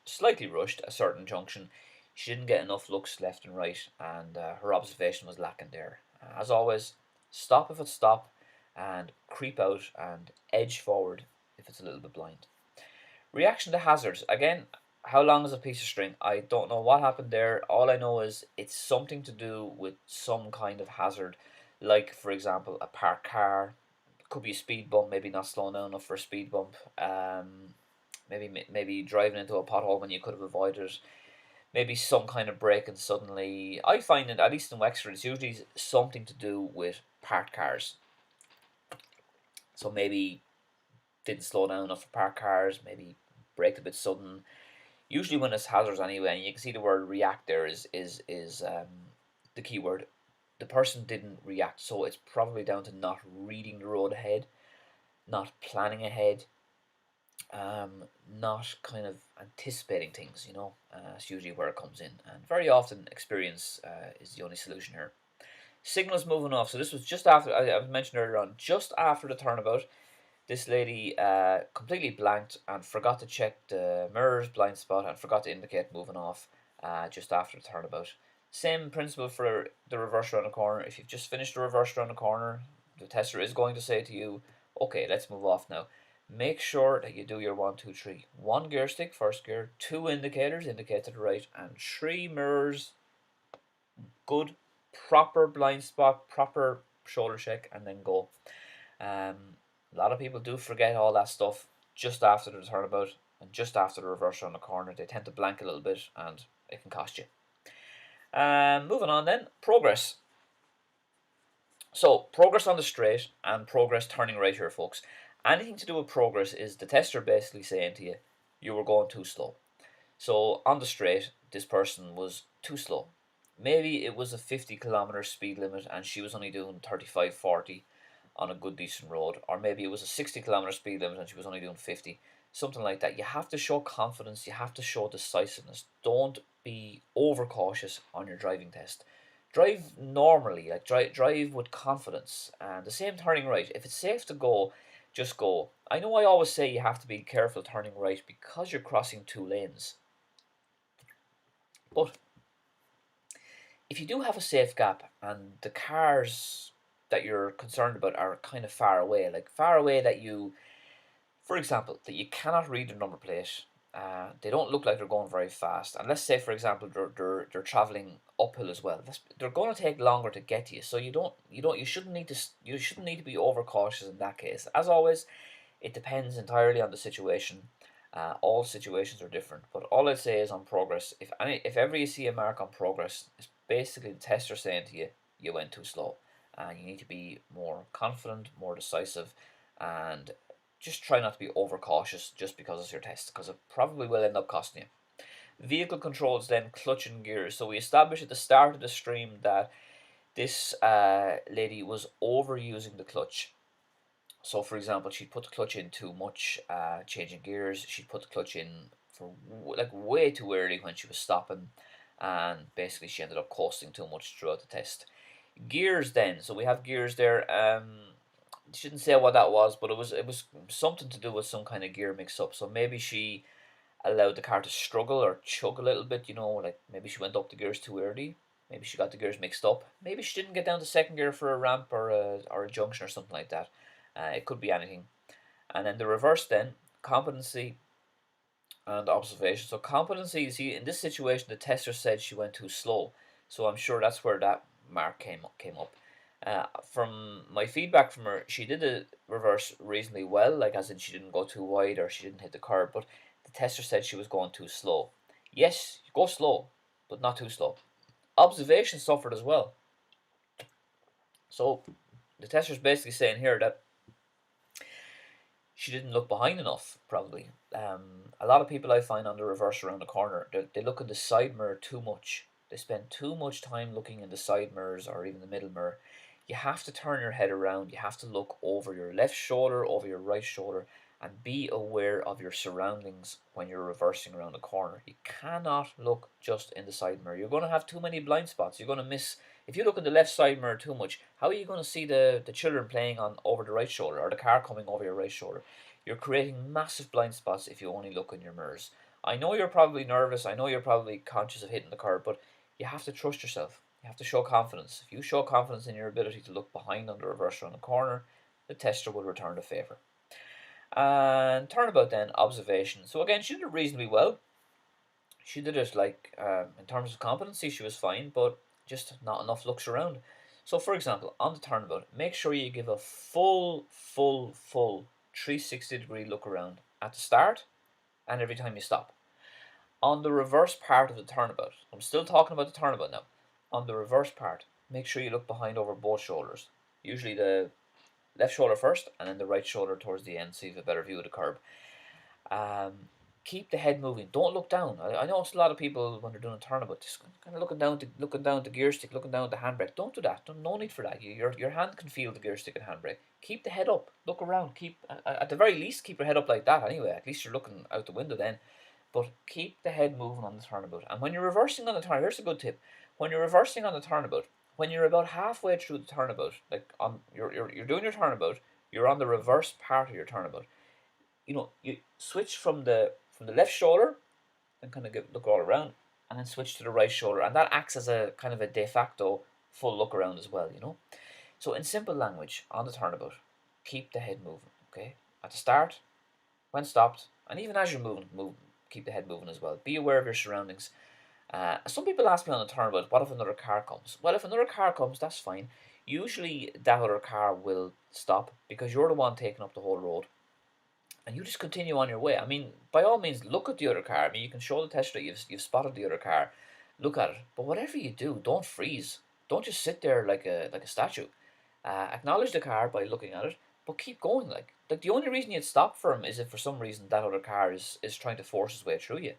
Speaker 1: slightly rushed a certain junction, she didn't get enough looks left and right, and her observation was lacking there. As always, stop if it's stop, and creep out and edge forward if it's a little bit blind. Reaction to hazards. Again, how long is a piece of string? I don't know what happened there. All I know is it's something to do with some kind of hazard, like, for example, a parked car. Could be a speed bump, maybe not slowing down enough for a speed bump. Maybe driving into a pothole when you could have avoided it. Maybe some kind of braking suddenly. I find it, at least in Wexford, it's usually something to do with parked cars. So maybe didn't slow down enough for parked cars, maybe braked a bit sudden. Usually when it's hazards anyway, and you can see the word react there is the key word. The person didn't react, so it's probably down to not reading the road ahead, not planning ahead, not kind of anticipating things. That's usually where it comes in, and very often experience is the only solution here. Signals moving off. So this was just after I mentioned earlier on, just after the turnabout. This lady completely blanked and forgot to check the mirrors, blind spot, and forgot to indicate moving off just after the turnabout. Same principle for the reverse around the corner. If you've just finished the reverse around the corner, the tester is going to say to you, okay, let's move off now. Make sure that you do your 1, 2, 3. 1 gear stick, first gear, 2 indicators, indicate to the right, and 3 mirrors, good, proper blind spot, proper shoulder check, and then go. A lot of people do forget all that stuff just after the turnabout and just after the reverse around the corner. They tend to blank a little bit and it can cost you. Moving on then, progress. So, progress on the straight and progress turning right here, folks. Anything to do with progress is the tester basically saying to you, you were going too slow. So, on the straight, this person was too slow. Maybe it was a 50-kilometer speed limit and she was only doing 35, 40 on a good decent road, or maybe it was a 60-kilometer speed limit and she was only doing 50, something like that. You have to show confidence, you have to show decisiveness. Don't be overcautious on your driving test. drive normally, like drive with confidence. And the same turning right. If it's safe to go, just go. I know I always say you have to be careful turning right because you're crossing two lanes. But if you do have a safe gap and the cars that you're concerned about are kind of far away, like far away that you, for example, that you cannot read the number plate. They don't look like they're going very fast. And let's say, for example, they're traveling uphill as well. They're going to take longer to get to you. So you shouldn't need to be overcautious in that case. As always, it depends entirely on the situation. All situations are different. But all I'd say is on progress. If ever you see a mark on progress, it's basically the tester saying to you, you went too slow. And you need to be more confident, more decisive, and just try not to be overcautious just because it's your test, because it probably will end up costing you. Vehicle controls, then clutch and gears. So we established at the start of the stream that this lady was overusing the clutch. So, for example, she'd put the clutch in too much, changing gears. She'd put the clutch in for like way too early when she was stopping, and basically she ended up coasting too much throughout the test. Gears, then. So we have gears there. Shouldn't say what that was, but it was something to do with some kind of gear mix up. So maybe she allowed the car to struggle or chug a little bit. Like maybe she went up the gears too early. Maybe she got the gears mixed up. Maybe she didn't get down to second gear for a ramp or a junction or something like that. It could be anything. And then the reverse, then competency and observation. So competency, you see, in this situation, the tester said she went too slow. So I'm sure that's where that mark came up. From my feedback from her, she did the reverse reasonably well, like as in she didn't go too wide or she didn't hit the curb, but the tester said she was going too slow. Yes, go slow, but not too slow. Observation suffered as well. So the tester's basically saying here that she didn't look behind enough, probably. A lot of people I find on the reverse around the corner, they look in the side mirror too much. They spend too much time looking in the side mirrors or even the middle mirror. You have to turn your head around. You have to look over your left shoulder, over your right shoulder, and be aware of your surroundings when you're reversing around the corner. You cannot look just in the side mirror. You're going to have too many blind spots. You're going to miss. If you look in the left side mirror too much, how are you going to see the children playing on over the right shoulder or the car coming over your right shoulder? You're creating massive blind spots if you only look in your mirrors. I know you're probably nervous. I know you're probably conscious of hitting the curb, but you have to trust yourself. You have to show confidence. If you show confidence in your ability to look behind on the reverse around the corner, the tester will return the favour. And turnabout, then, observation. So again, she did it reasonably well. She did it like, in terms of competency, she was fine, but just not enough looks around. So, for example, on the turnabout, make sure you give a full 360-degree look around at the start and every time you stop. On the reverse part of the turnabout, I'm still talking about the turnabout now. On the reverse part, make sure you look behind over both shoulders. Usually the left shoulder first and then the right shoulder towards the end so you have a better view of the curb. Um, Keep the head moving. Don't look down. I know it's a lot of people when they're doing a turnabout, just kind of looking down the gear stick, looking down at the handbrake. Don't do that. No need for that. Your hand can feel the gear stick and handbrake. Keep the head up. Look around. Keep at the very least keep your head up like that. Anyway, at least you're looking out the window then. But keep the head moving on the turnabout. And when you're reversing on the turnabout, here's a good tip. When you're reversing on the turnabout, when you're about halfway through the turnabout, like you're doing your turnabout, you're on the reverse part of your turnabout. You switch from the left shoulder and kind of look all around, and then switch to the right shoulder, and that acts as a kind of a de facto full look around as well. So in simple language, on the turnabout, keep the head moving. Okay, at the start, when stopped, and even as you're moving, keep the head moving as well. Be aware of your surroundings. Some people ask me on the turnabout, what if another car comes? Well, if another car comes, that's fine. Usually that other car will stop because you're the one taking up the whole road and you just continue on your way. I mean, by all means, look at the other car. I mean, you can show the tester that you've spotted the other car. Look at it. But whatever you do, don't freeze. Don't just sit there like a statue. Acknowledge the car by looking at it, but keep going. Like the only reason you'd stop for him is if for some reason that other car is trying to force his way through you.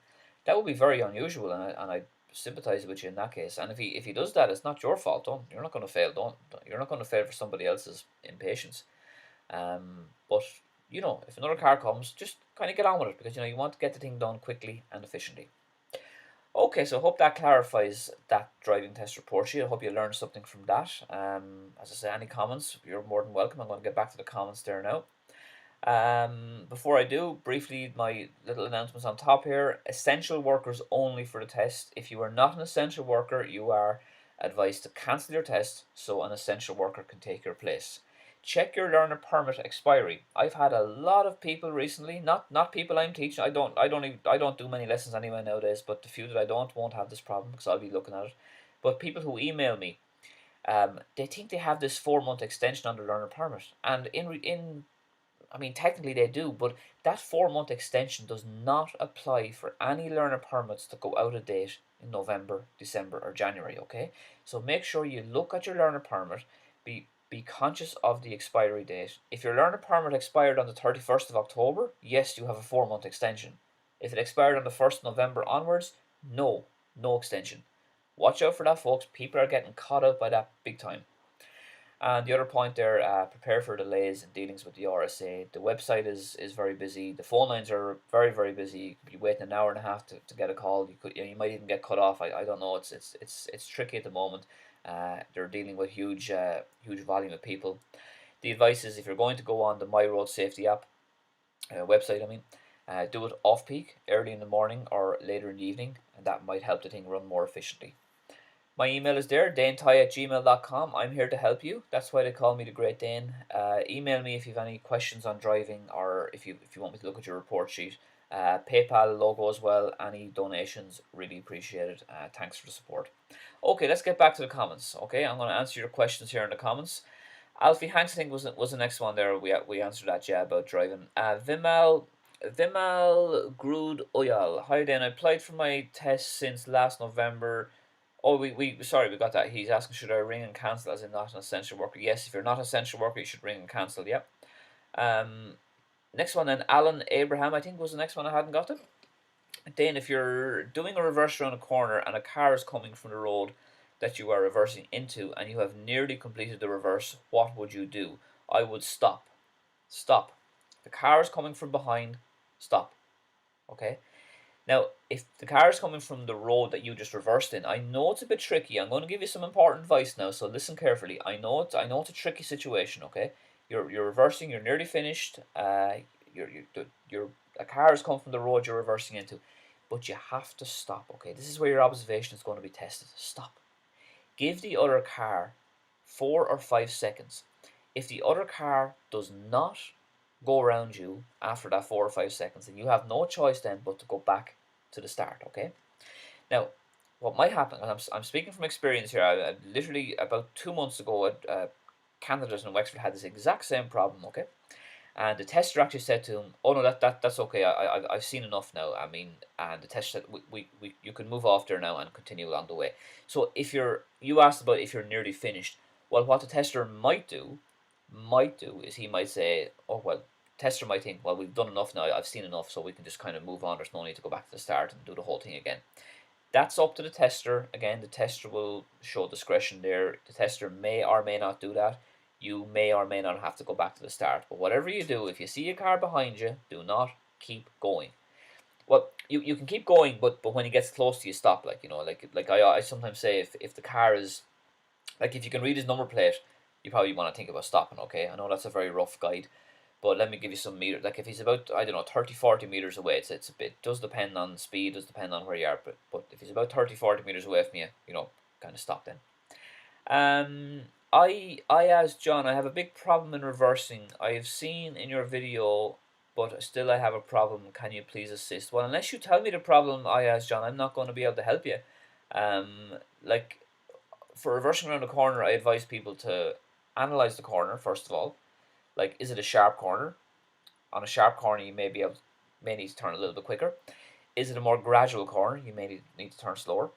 Speaker 1: That would be very unusual, and I sympathise with you in that case. And if he does that, it's not your fault. You're not going to fail. You're not going to fail for somebody else's impatience. But if another car comes, just kind of get on with it because you want to get the thing done quickly and efficiently. Okay, so I hope that clarifies that driving test report sheet. I hope you learned something from that. As I say, any comments, you're more than welcome. I'm going to get back to the comments there now. Before I do, briefly, my little announcements on top here. Essential workers only for the test. If you are not an essential worker, you are advised to cancel your test so an essential worker can take your place. Check your learner permit expiry. I've had a lot of people recently, not people I'm teaching. I don't do many lessons anyway nowadays, but the few that I don't won't have this problem because I'll be looking at it. But people who email me, they think they have this 4 month extension on their learner permit, and in I mean, technically they do, but that 4 month extension does not apply for any learner permits that go out of date in November, December, or January. Okay, so make sure you look at your learner permit. Be conscious of the expiry date. If your learner permit expired on the 31st of October, yes, you have a 4 month extension. If it expired on the 1st of November onwards, no, no extension. Watch out for that, folks. People are getting caught out by that big time. And the other point there, prepare for delays in dealings with the RSA. The website is very busy. The phone lines are very, very busy. You could be waiting an hour and a half to get a call. You might even get cut off. I don't know. It's tricky at the moment. They're dealing with huge volume of people. The advice is if you're going to go on the My Road Safety app website, I mean, do it off peak, early in the morning or later in the evening, and that might help the thing run more efficiently. My email is there, danetyghe@gmail.com. I'm here to help you. That's why they call me the Great Dane. Email me if you have any questions on driving or if you want me to look at your report sheet. PayPal logo as well. Any donations, really appreciated. Thanks for the support. Okay, let's get back to the comments. Okay, I'm going to answer your questions here in the comments. Alfie Hanks, I think, was the next one there. We answered that, yeah, about driving. Vimal Grud Oyal. Hi, Dan. I applied for my test since last November. Oh, we sorry, we got that. He's asking, should I ring and cancel as in not an essential worker? Yes, if you're not an essential worker, you should ring and cancel. Yep. Um, Next one then, Alan Abraham, I think was the next one I hadn't got it. Dane, if you're doing a reverse around a corner and a car is coming from the road that you are reversing into and you have nearly completed the reverse, what would you do? I would stop. Stop. The car is coming from behind. Stop. Okay. Now, if the car is coming from the road that you just reversed in, I know it's a bit tricky. I'm going to give you some important advice now, so listen carefully. I know it's a tricky situation. Okay, you're reversing. You're nearly finished. You're a car has come from the road you're reversing into, but you have to stop. Okay, this is where your observation is going to be tested. Stop. Give the other car 4 or 5 seconds. If the other car does not go around you after that 4 or 5 seconds, then you have no choice then but to go back to the start. Okay. Now, what might happen, and I'm speaking from experience here. I literally about 2 months ago, a candidate in Wexford had this exact same problem. Okay. And the tester actually said to him, "Oh no, that's okay. I've seen enough now. I mean," and the tester said, "We you can move off there now and continue along the way." So if you asked about if you're nearly finished, well, what the tester might do is he might say, "Oh well." Tester might think, "Well, we've done enough now. I've seen enough, so we can just kind of move on. There's no need to go back to the start and do the whole thing again." That's up to the tester. Again, the tester will show discretion there. The tester may or may not do that. You may or may not have to go back to the start. But whatever you do, if you see a car behind you, do not keep going. Well, you can keep going, but when it gets close to you, stop. Like I sometimes say, if the car is like if you can read his number plate, you probably want to think about stopping. Okay, I know that's a very rough guide, but let me give you some meter. Like if he's about, I don't know, 30, 40 meters away, it's a bit, does depend on speed, does depend on where you are, but if he's about 30, 40 meters away from you, kind of stop then. Um, I asked John, I have a big problem in reversing. I have seen in your video, but still I have a problem. Can you please assist? Well, unless you tell me the problem, I asked John, I'm not going to be able to help you. Like for reversing around a corner, I advise people to analyze the corner first of all. Like, is it a sharp corner? On a sharp corner, you may need to turn a little bit quicker. Is it a more gradual corner? You may need to turn slower.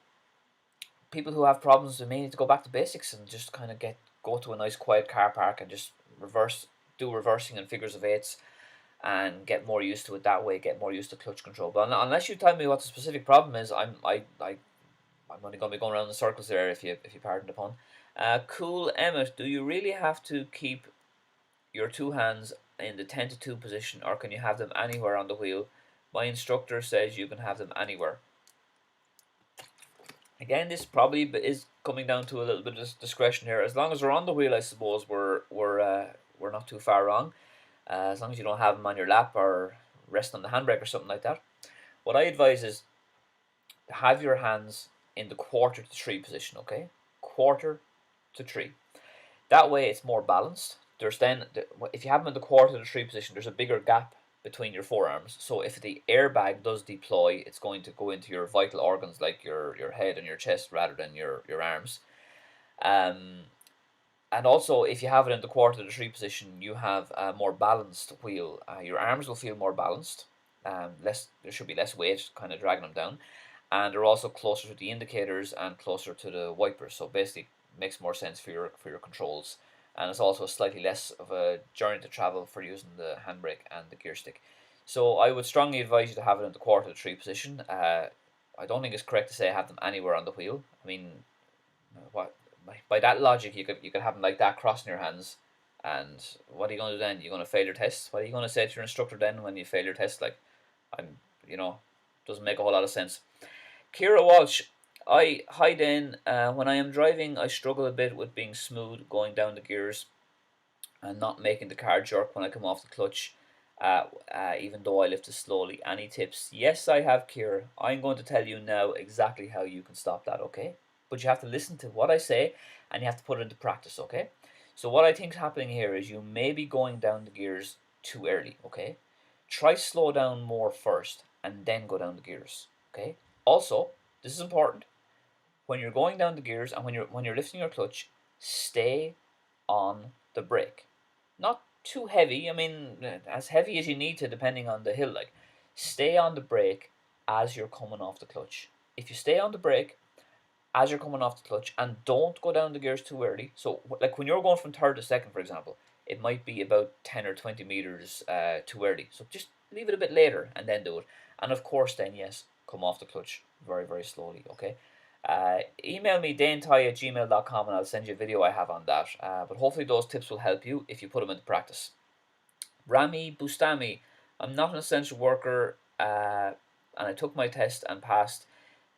Speaker 1: People who have problems, they may need to go back to basics and just kind of go to a nice quiet car park and just do reversing in figures of eights and get more used to it that way. Get more used to clutch control. But unless you tell me what the specific problem is, I'm only going to be going around in circles there if you pardon the pun. Cool Emmett, do you really have to keep your two hands in the 10 to 2 position, or can you have them anywhere on the wheel? My instructor says you can have them anywhere. Again, this probably is coming down to a little bit of discretion here. As long as we're on the wheel, I suppose we're not too far wrong. As long as you don't have them on your lap or rest on the handbrake or something like that. What I advise is to have your hands in the quarter to three position. Okay, quarter to three. That way, it's more balanced. There's then if you have them in the quarter to three position, there's a bigger gap between your forearms. So if the airbag does deploy, it's going to go into your vital organs like your head and your chest rather than your arms. Um, and also, if you have it in the quarter to three position, you have a more balanced wheel. Your arms will feel more balanced. Less there should be less weight kind of dragging them down, and they're also closer to the indicators and closer to the wipers. So basically, makes more sense for your controls, and it's also slightly less of a journey to travel for using the handbrake and the gear stick. So I would strongly advise you to have it in the quarter to three position. I don't think it's correct to say have them anywhere on the wheel. I mean, what by that logic, you could have them like that crossing your hands, and what are you going to do then? You're going to fail your test. What are you going to say to your instructor then when you fail your test? Like, I'm, doesn't make a whole lot of sense. Kira Walsh, hi Dane. When I am driving, I struggle a bit with being smooth, going down the gears, and not making the car jerk when I come off the clutch. Even though I lift it slowly. Any tips? Yes, I have, Kira. I'm going to tell you now exactly how you can stop that. Okay, but you have to listen to what I say, and you have to put it into practice. Okay. So what I think is happening here is you may be going down the gears too early. Okay. Try slow down more first, and then go down the gears. Okay. Also, this is important. When you're going down the gears and when you're lifting your clutch, stay on the brake. Not too heavy. I mean, as heavy as you need to, depending on the hill. Like, stay on the brake as you're coming off the clutch. If you stay on the brake as you're coming off the clutch and don't go down the gears too early. So, like when you're going from third to second, for example, it might be about 10 or 20 meters too early. So just leave it a bit later and then do it. And of course, then, yes, come off the clutch very, very slowly, okay? Email me danetyghe@gmail.com and I'll send you a video I have on that. But hopefully those tips will help you if you put them into practice. Rami Bustami, I'm not an essential worker and I took my test and passed.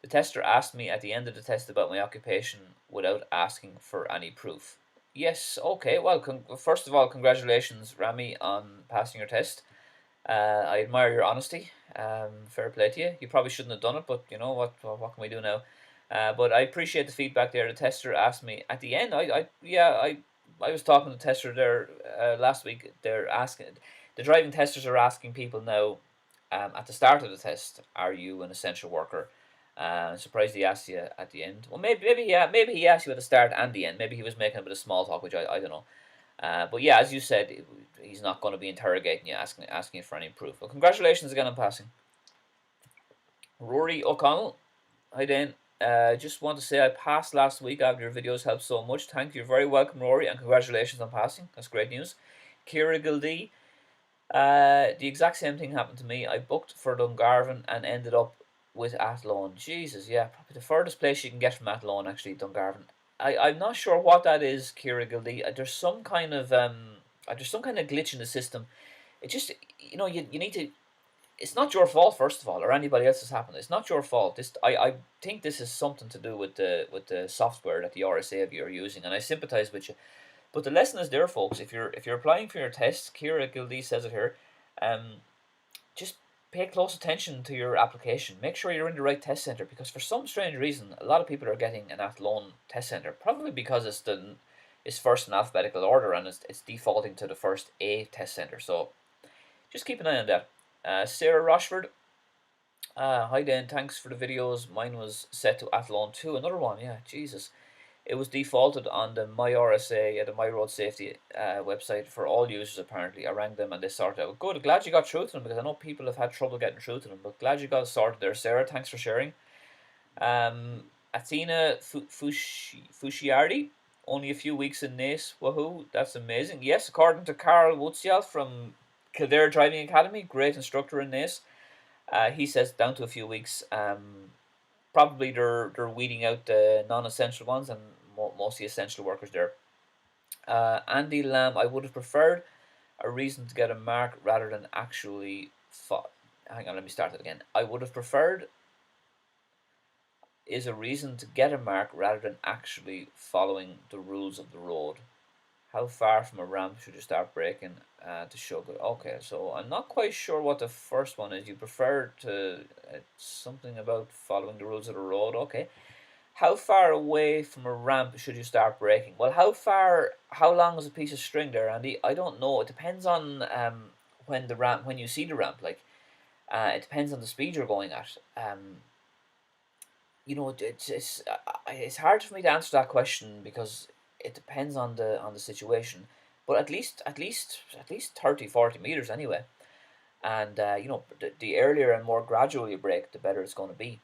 Speaker 1: The tester asked me at the end of the test about my occupation without asking for any proof. Yes, okay, well, first of all, congratulations, Rami, on passing your test. I admire your honesty. Fair play to you. You probably shouldn't have done it, but you know what can we do now? But I appreciate the feedback there. The tester asked me at the end. I was talking to the tester there last week. They're asking the driving testers are asking people now at the start of the test, are you an essential worker? I'm surprised he asked you at the end. Well, maybe he asked you at the start and the end. Maybe he was making a bit of small talk, which I don't know. But yeah, as you said, he's not going to be interrogating you, asking you for any proof. Well, congratulations again on passing. Rory O'Connell, hi Dane. Just want to say I passed last week after your videos helped so much. Thank you. You're very welcome, Rory, and congratulations on passing. That's great news. Kira Gildee, the exact same thing happened to me. I booked for Dungarvan and ended up with Athlone. Jesus, yeah, probably the furthest place you can get from Athlone, actually, Dungarvan. I'm not sure what that is, Kira Gildee. There's some kind of glitch in the system. It just you need to. It's not your fault, first of all, or anybody else's happened. It's not your fault. I think this is something to do with the software that the RSA of you are using, and I sympathise with you. But the lesson is there, folks. If you're applying for your tests, Kira Gildee says it here. Just pay close attention to your application. Make sure you're in the right test center because for some strange reason, a lot of people are getting an Athlone test center. Probably because it's first in alphabetical order and it's defaulting to the first A test center. So just keep an eye on that. Sarah Rochford. Hi Dan, thanks for the videos. Mine was set to Athlone 2. Another one, yeah, Jesus. It was defaulted on the MyRSA, the My Road Safety website for all users apparently. I rang them and they sorted it out. Good, glad you got through to them because I know people have had trouble getting through to them, but glad you got it sorted there, Sarah. Thanks for sharing. Athena Fusciardi, only a few weeks in Nace. Woohoo, that's amazing. Yes, according to Carl Wutzial from Kildare Driving Academy, great instructor in Nace. He says down to a few weeks. Probably they're weeding out the non-essential ones and mostly essential workers there. Andy Lamb, I would have preferred a reason to get a mark rather than actually hang on, let me start it again. I would have preferred is a reason to get a mark rather than actually following the rules of the road. How far from a ramp should you start braking to show good? Okay, so I'm not quite sure what the first one is. You prefer to something about following the rules of the road. Okay, how far away from a ramp should you start braking? Well, how long is a piece of string there, Andy? I don't know. It depends on when you see the ramp. Like, it depends on the speed you're going at. It's hard for me to answer that question because it depends on the situation. But at least 30, 40 meters anyway. And the earlier and more gradual you brake, the better it's going to be.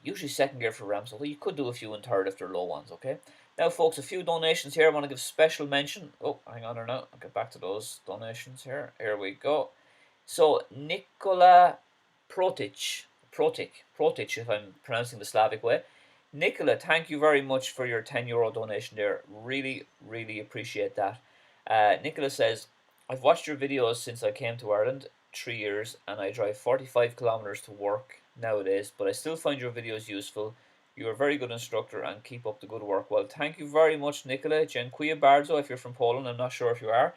Speaker 1: Usually second gear for ramps, although you could do a few in third if they're low ones. Okay. Now, folks, a few donations here. I want to give special mention. Oh, hang on there now. I'll get back to those donations here. Here we go. So Nikola Protic, if I'm pronouncing the Slavic way. Nicola, thank you very much for your €10 donation there. Really, really appreciate that. Nicola says, I've watched your videos since I came to Ireland, 3 years, and I drive 45 kilometers to work nowadays, but I still find your videos useful. You're a very good instructor and keep up the good work. Well, thank you very much, Nicola. Dziękuję bardzo if you're from Poland. I'm not sure if you are.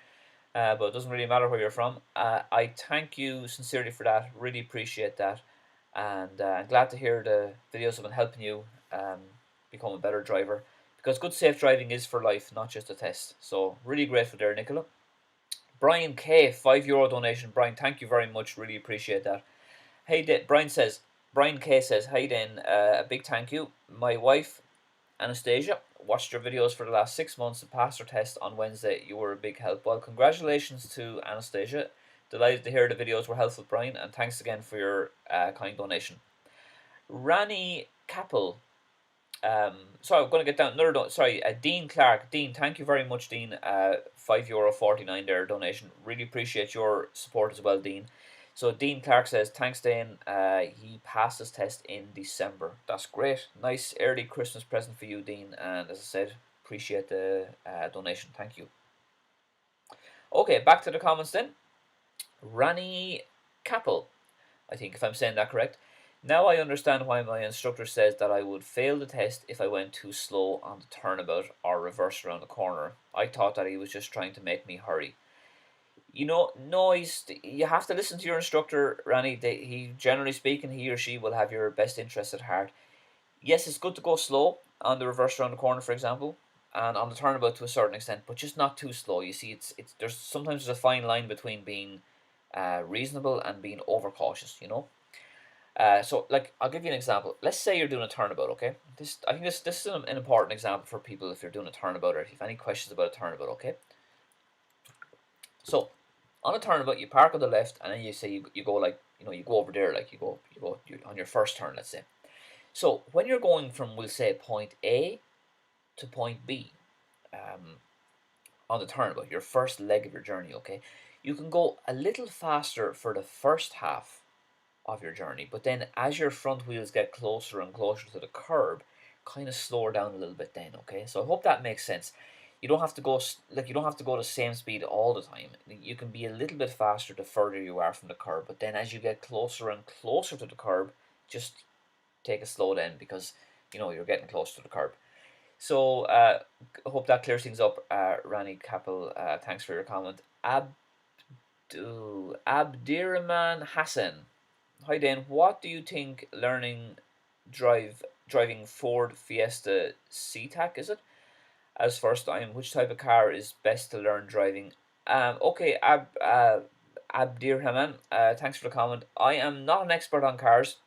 Speaker 1: But it doesn't really matter where you're from. I thank you sincerely for that. Really appreciate that. And I'm glad to hear the videos have been helping you become a better driver. Because good safe driving is for life, not just a test. So really grateful there, Nicola. Brian K, €5 donation. Brian, thank you very much. Really appreciate that. Hey, Brian K says, hey Dane, a big thank you. My wife Anastasia watched your videos for the last 6 months and passed her test on Wednesday. You were a big help. Well, congratulations to Anastasia. Delighted to hear the videos were helpful, Brian, and thanks again for your kind donation. Rani Capel. Sorry, I'm going to get down another. Dean Clark. Dean, thank you very much, Dean. €5.49 there donation. Really appreciate your support as well, Dean. So Dean Clark says, thanks, Dane. He passed his test in December. That's great. Nice early Christmas present for you, Dean. And as I said, appreciate the donation. Thank you. Okay, back to the comments then. Rani Capel, I think, if I'm saying that correct. Now I understand why my instructor says that I would fail the test if I went too slow on the turnabout or reversed around the corner. I thought that he was just trying to make me hurry. No, you have to listen to your instructor, Rani. He, generally speaking, he or she will have your best interest at heart. Yes, it's good to go slow on the reverse around the corner, for example, and on the turnabout to a certain extent, but just not too slow. You see, it's there's a fine line between being reasonable and being overcautious. So, like, I'll give you an example. Let's say you're doing a turnabout, okay? I think this is an important example for people if you're doing a turnabout or if you have any questions about a turnabout, okay? So, on a turnabout, you park on the left, and then you say you go like you go over there, like you on your first turn, let's say. So when you're going from, we'll say, point A to point B, on the turnabout, your first leg of your journey, okay, you can go a little faster for the first half of your journey, but then as your front wheels get closer and closer to the curb, kind of slower down a little bit then, okay? So I hope that makes sense. You don't have to go the same speed all the time. You can be a little bit faster the further you are from the curb, but then as you get closer and closer to the curb, just take a slow down because you're getting close to the curb. So I hope that clears things up, Rani Kapil. Thanks for your comment. Abdirahman Hassan. Hi Dan, what do you think driving Ford Fiesta CTAC, is it, as first time? Which type of car is best to learn driving? Okay, Abdirahman, thanks for the comment. I am not an expert on cars,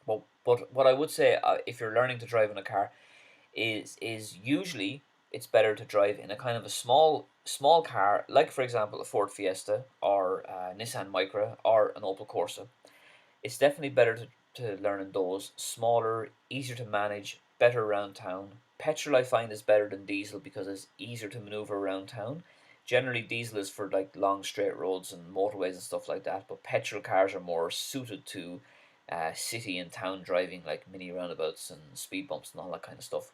Speaker 1: but what I would say, if you're learning to drive in a car, is usually it's better to drive in a kind of a small car, like for example a Ford Fiesta or a Nissan Micra or an Opel Corsa. It's definitely better to learn in those. Smaller, easier to manage, better around town. Petrol I find is better than diesel because it's easier to maneuver around town. Generally diesel is for like long straight roads and motorways and stuff like that, but petrol cars are more suited to city and town driving, like mini roundabouts and speed bumps and all that kind of stuff.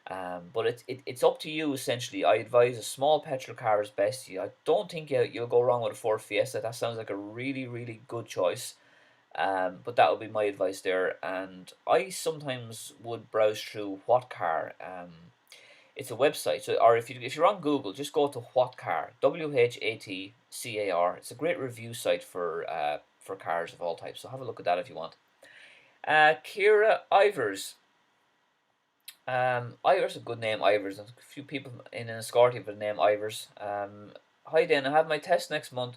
Speaker 1: But it's up to you essentially. I advise a small petrol car is best. I don't think you'll go wrong with a Ford Fiesta. That sounds like a really, really good choice. But that would be my advice there. And I sometimes would browse through What Car. It's a website, so, or if you're on Google, just go to What Car, WHATCAR. It's a great review site for cars of all types. So have a look at that if you want. Kira Ivers. Ivers a good name, Ivers. There's a few people in Enniscorthy with the name Ivers. Hi Dane, I have my test next month.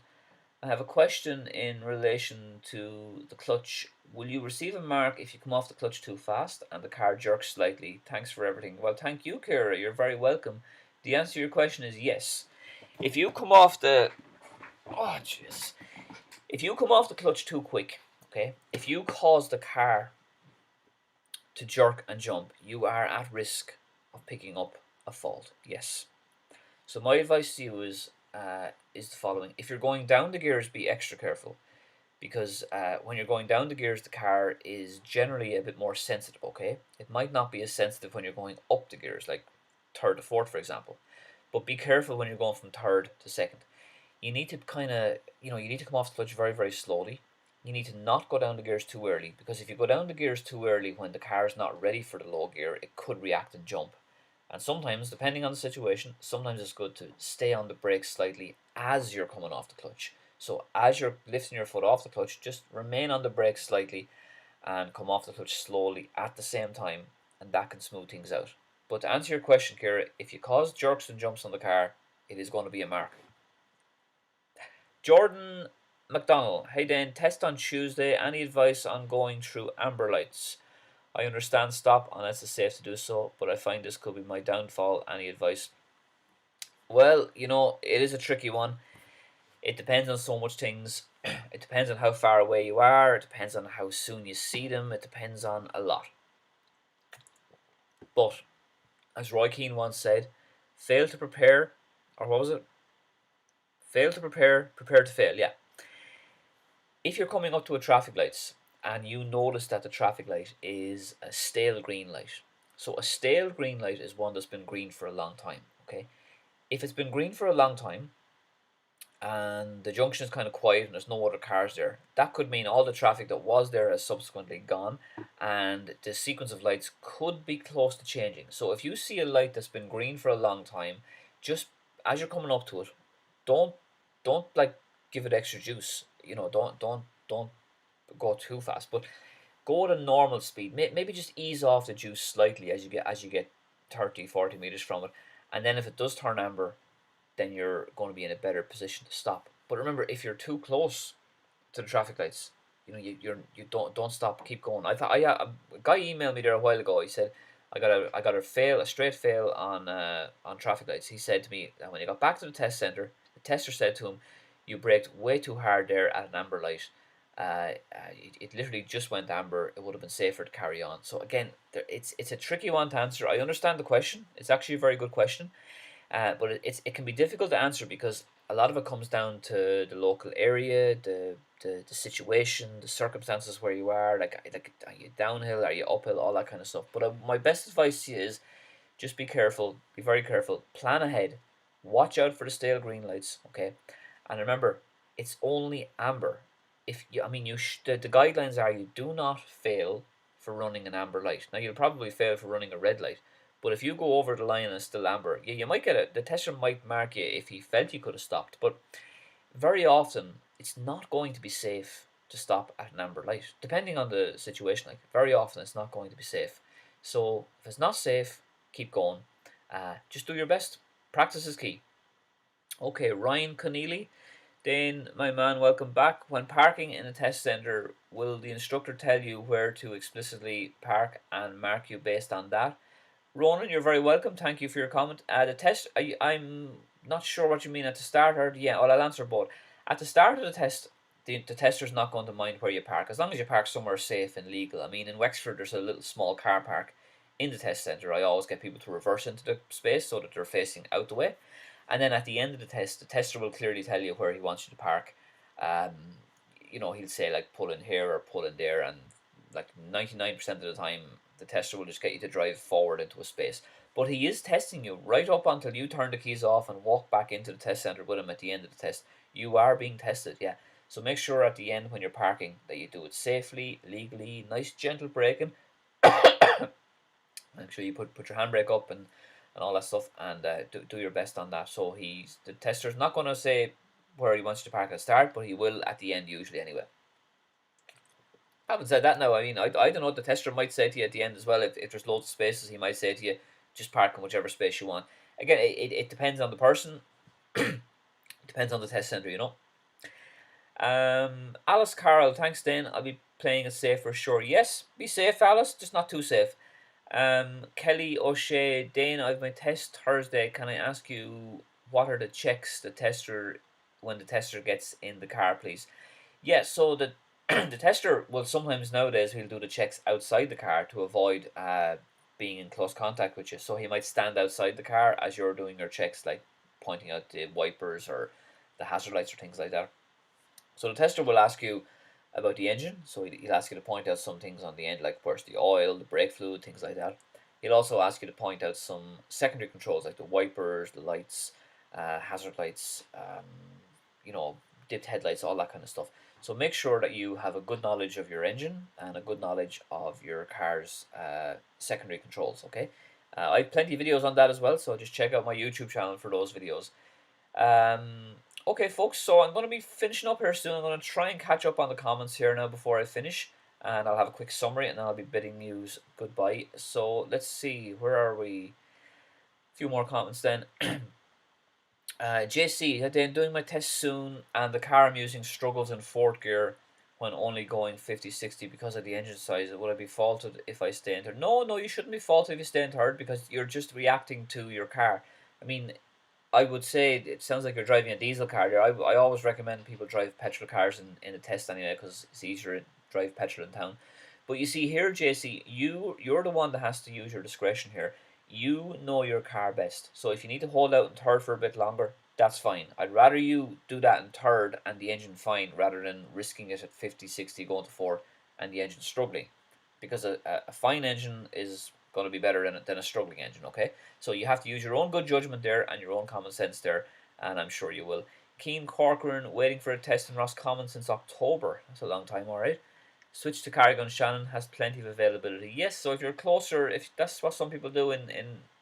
Speaker 1: I have a question in relation to the clutch. Will you receive a mark if you come off the clutch too fast and the car jerks slightly? Thanks for everything. Well, thank you, Kira. You're very welcome. The answer to your question is yes. If you come off the jeez. If you come off the clutch too quick, okay, if you cause the car to jerk and jump, you are at risk of picking up a fault. Yes. So my advice to you is the following: if you're going down the gears, be extra careful, because when you're going down the gears, the car is generally a bit more sensitive. Okay, it might not be as sensitive when you're going up the gears, like third to fourth, for example. But be careful when you're going from third to second. You need to kind of, you need to come off the clutch very, very slowly. You need to not go down the gears too early, because if you go down the gears too early when the car is not ready for the low gear, it could react and jump. And sometimes, depending on the situation, sometimes it's good to stay on the brakes slightly as you're coming off the clutch. So as you're lifting your foot off the clutch, just remain on the brakes slightly and come off the clutch slowly at the same time, and that can smooth things out. But to answer your question, Kira, if you cause jerks and jumps on the car, it is going to be a mark. Jordan McDonald, hey Dane, test on Tuesday. Any advice on going through amber lights? I understand stop unless it's safe to do so, but I find this could be my downfall. Any advice? Well, it is a tricky one. It depends on so much things. It depends on how far away you are. It depends on how soon you see them. It depends on a lot. But, as Roy Keane once said, fail to prepare, or what was it? Fail to prepare, prepare to fail, yeah. If you're coming up to a traffic lights and you notice that the traffic light is a stale green light. So a stale green light is one that's been green for a long time, okay? If it's been green for a long time and the junction is kind of quiet and there's no other cars there, that could mean all the traffic that was there has subsequently gone, and the sequence of lights could be close to changing. So if you see a light that's been green for a long time, just as you're coming up to it, don't like give it extra juice. Don't go too fast, but go at a normal speed. Maybe just ease off the juice slightly as you get 30-40 meters from it, and then if it does turn amber, then you're going to be in a better position to stop. But remember, if you're too close to the traffic lights, you don't stop. Keep going. A guy emailed me there a while ago. He said, I got a straight fail on traffic lights. He said to me that when he got back to the test center, the tester said to him, "You braked way too hard there at an amber light. It literally just went amber. It would have been safer to carry on." So again, it's a tricky one to answer. I understand the question. It's actually a very good question. But it can be difficult to answer because a lot of it comes down to the local area, the situation, the circumstances where you are. Like are you downhill, are you uphill, all that kind of stuff. But my best advice to you is just be careful, be very careful, plan ahead, watch out for the stale green lights, okay, and remember, it's only amber. If you, I mean, the guidelines are you do not fail for running an amber light. Now you'll probably fail for running a red light, but if you go over the line and it's still amber, you might get it. The tester might mark you if he felt you could have stopped. But very often, it's not going to be safe to stop at an amber light, depending on the situation. Like very often, it's not going to be safe. So if it's not safe, keep going. Just do your best. Practice is key. Okay, Ryan Conneely. Dane, my man, welcome back. When parking in a test centre, will the instructor tell you where to explicitly park and mark you based on that? Ronan, you're very welcome. Thank you for your comment. The test, I'm not sure what you mean at the start or yeah. Well, I'll answer both. At the start of the test, the tester's not going to mind where you park as long as you park somewhere safe and legal. I mean, in Wexford, there's a little small car park in the test centre. I always get people to reverse into the space so that they're facing out the way. And then at the end of the test, the tester will clearly tell you where he wants you to park. Um, he'll say like pull in here or pull in there, and like 99% of the time, the tester will just get you to drive forward into a space. But he is testing you right up until you turn the keys off and walk back into the test center with him at the end of the test. You are being tested, yeah. So make sure at the end when you're parking that you do it safely, legally, nice gentle braking. Make sure you put your handbrake up and all that stuff, and do your best on that. So the tester's not going to say where he wants you to park at the start, but he will at the end usually anyway. Having said that now, I mean, I don't know, the tester might say to you at the end as well, if there's loads of spaces, he might say to you, just park in whichever space you want. Again, it depends on the person, depends on the test center, you know. Alice Carroll, thanks Dane, I'll be playing it safe for sure. Yes, be safe Alice, just not too safe. Kelly O'Shea, Dane, I've my test Thursday, can I ask you what are the checks the tester, when the tester gets in the car please? Yeah, so the the tester will sometimes nowadays he'll do the checks outside the car to avoid being in close contact with you. So he might stand outside the car as you're doing your checks, like pointing out the wipers or the hazard lights or things like that. So the tester will ask you about the engine. So he'll ask you to point out some things on the end, like where's the oil, the brake fluid, things like that. He'll also ask you to point out some secondary controls like the wipers, the lights, hazard lights, you know, dipped headlights, all that kind of stuff. So make sure that you have a good knowledge of your engine and a good knowledge of your car's secondary controls. Okay, I have plenty of videos on that as well, so just check out my YouTube channel for those videos. Okay, folks, so I'm going to be finishing up here soon. I'm going to try and catch up on the comments here now before I finish, and I'll have a quick summary, and then I'll be bidding you goodbye. So let's see, where are we? A few more comments then. JC, I'm doing my test soon, and the car I'm using struggles in fourth gear when only going 50-60 because of the engine size. Would I be faulted if I stay in third? No, no, you shouldn't be faulted if you stay in third because you're just reacting to your car. I mean, I would say it sounds like you're driving a diesel car there. I always recommend people drive petrol cars in a test anyway because it's easier to drive petrol in town. But you see here, JC, you're the one that has to use your discretion here. You know your car best. So if you need to hold out in third for a bit longer, that's fine. I'd rather you do that in third and the engine fine rather than risking it at 50-60 going to fourth and the engine struggling. Because a fine engine is going to be better than a struggling engine, okay? So you have to use your own good judgment there and your own common sense there, and I'm sure you will. Keen Corcoran, waiting for a test in Roscommon since October. That's a long time, alright. Switch to Carrigan Shannon, has plenty of availability. Yes, so if you're closer, if that's what some people do in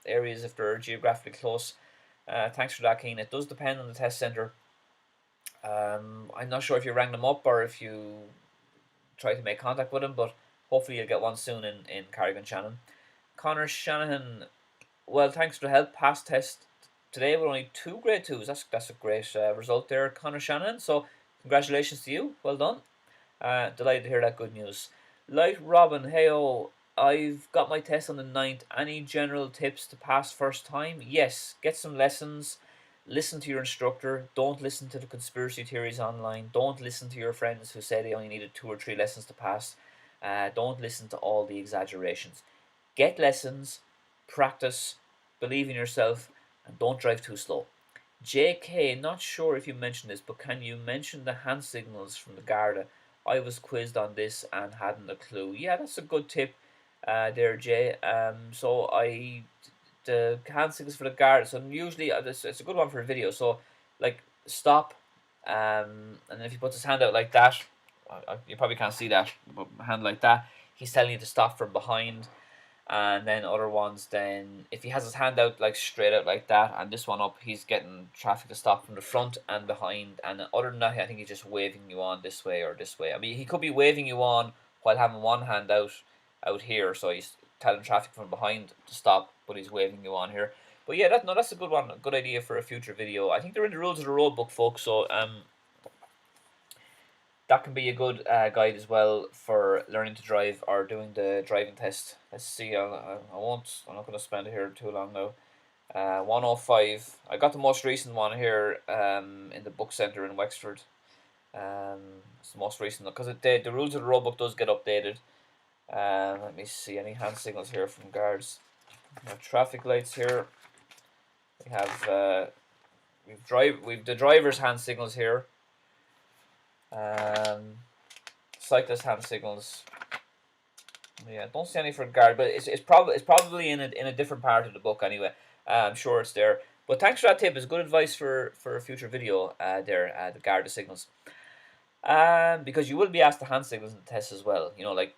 Speaker 1: areas if they're geographically close. Thanks for that, Keen. It does depend on the test centre. I'm not sure if you rang them up or if you try to make contact with them, but hopefully you'll get one soon in Carrigan Shannon. Connor Shanahan, well, thanks for the help. Past test today with only 2 grade 2s. That's a great result there, Connor Shanahan. So congratulations to you. Well done. Delighted to hear that good news. Light Robin, hey oh, I've got my test on the 9th. Any general tips to pass first time? Yes, get some lessons. Listen to your instructor. Don't listen to the conspiracy theories online. Don't listen to your friends who say they only needed 2 or 3 lessons to pass. Don't listen to all the exaggerations. Get lessons, practice, believe in yourself, and don't drive too slow. JK, not sure if you mentioned this, but can you mention the hand signals from the Garda? I was quizzed on this and hadn't a clue. Yeah, that's a good tip there, Jay. So the hand signals for the Garda, so usually it's a good one for a video. So, like, stop, and then if he puts his hand out like that, you probably can't see that, but hand like that, he's telling you to stop from behind. And then other ones, then if he has his hand out like straight out like that and this one up, he's getting traffic to stop from the front and behind. And other than that, I think he's just waving you on this way or this way. I mean, he could be waving you on while having one hand out here, so he's telling traffic from behind to stop, but he's waving you on here. But yeah, that's a good one, a good idea for a future video. I think they're in the rules of the road book, folks. So that can be a good guide as well for learning to drive or doing the driving test. Let's see, I'm not going to spend it here too long now. 105. I got the most recent one here in the book centre in Wexford. It's the most recent because the rules of the road book does get updated. Let me see, any hand signals here from guards. We have traffic lights here. We have we've the driver's hand signals here. Cyclist hand signals. Yeah, don't see any for guard, but it's probably in a different part of the book anyway. I'm sure it's there. But thanks for that tip. It's good advice for a future video. The Garda signals. Because you will be asked the hand signals in the test as well. You know, like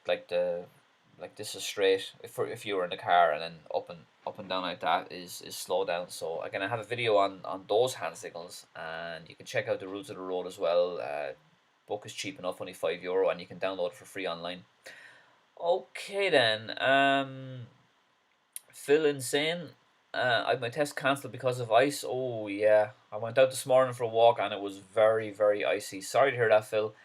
Speaker 1: this is straight if you were in the car, and then up and down like that is slow down. So again, I have a video on those hand signals, and you can check out the rules of the road as well. Book is cheap enough, only €5, and you can download it for free online. Okay then. Phil Insane. I had my test cancelled because of ice. Oh yeah, I went out this morning for a walk and it was very icy. Sorry to hear that, Phil.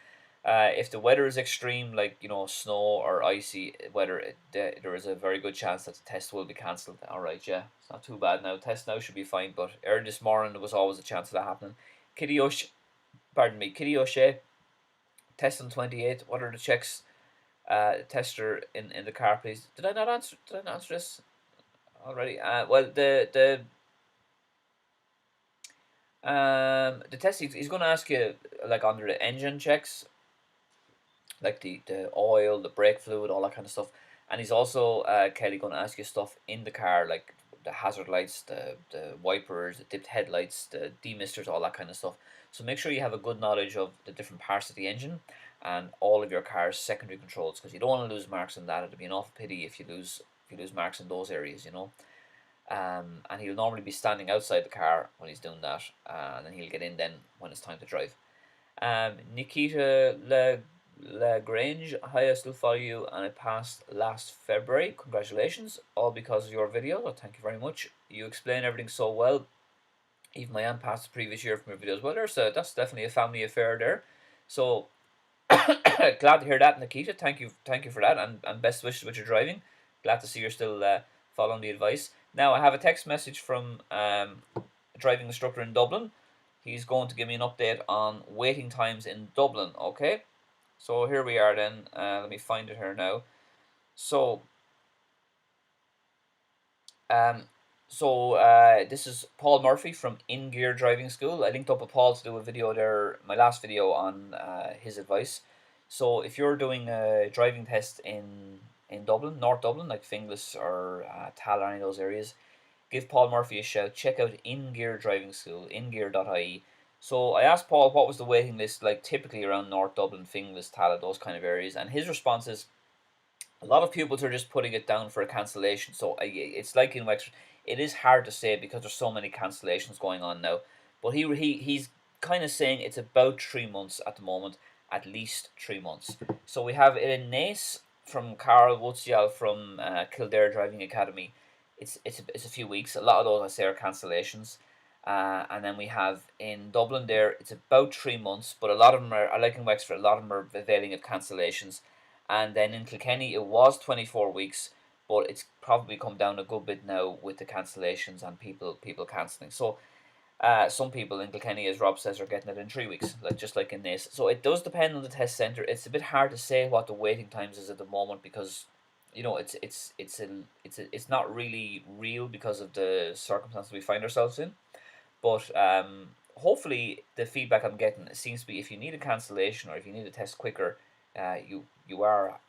Speaker 1: If the weather is extreme, like snow or icy weather, there is a very good chance that the test will be cancelled. All right, yeah, it's not too bad now. Test now should be fine, but early this morning there was always a chance of that happening. Kitty O'Shea, test on 28th. What are the checks? Tester in the car, please. Did I not answer? Did I not answer this already? Well, the test he's going to ask you like under the engine checks, like the oil, the brake fluid, all that kind of stuff. And he's also Kelly going to ask you stuff in the car, like the hazard lights, the wipers, the dipped headlights, the demisters, all that kind of stuff. So make sure you have a good knowledge of the different parts of the engine and all of your car's secondary controls, because you don't want to lose marks on that. It'd be an awful pity if you lose marks in those areas, and he'll normally be standing outside the car when he's doing that, and then he'll get in then when it's time to drive. Nikita Lagrange, hi, I still follow you, and I passed last February. Congratulations, all because of your video. Well, thank you very much. You explain everything so well. Even my aunt passed the previous year from your videos. Well, that's definitely a family affair there. So glad to hear that, Nikita. Thank you for that, and best wishes with your driving. Glad to see you're still following the advice. Now I have a text message from a driving instructor in Dublin. He's going to give me an update on waiting times in Dublin. Okay, so here we are then. Let me find it here now. So um, this is Paul Murphy from In Gear Driving School. I linked up with Paul to do a video there, my last video on his advice. So if you're doing a driving test in Dublin, North Dublin, like Finglas or Tal or any of those areas, give Paul Murphy a shout. Check out In Gear Driving School, ingear.ie. So I asked Paul what was the waiting list like typically around North Dublin, Finglas, Tal, those kind of areas, and his response is a lot of pupils are just putting it down for a cancellation. So it's like in Wexford, it is hard to say because there's so many cancellations going on now. But he's kind of saying it's about 3 months at the moment, at least 3 months. So we have in Nace from Carl Wutzial from Kildare Driving Academy. It's a few weeks. A lot of those I say are cancellations. And then we have in Dublin there, it's about 3 months, but a lot of them are like in Wexford, a lot of them are availing of cancellations. And then in Kilkenny, it was 24 weeks, but it's probably come down a good bit now with the cancellations and people cancelling. So some people in Kilkenny, as Rob says, are getting it in 3 weeks, just like in this. So it does depend on the test centre. It's a bit hard to say what the waiting times is at the moment because it's not really real because of the circumstances we find ourselves in. But hopefully, the feedback I'm getting seems to be if you need a cancellation or if you need a test quicker, you are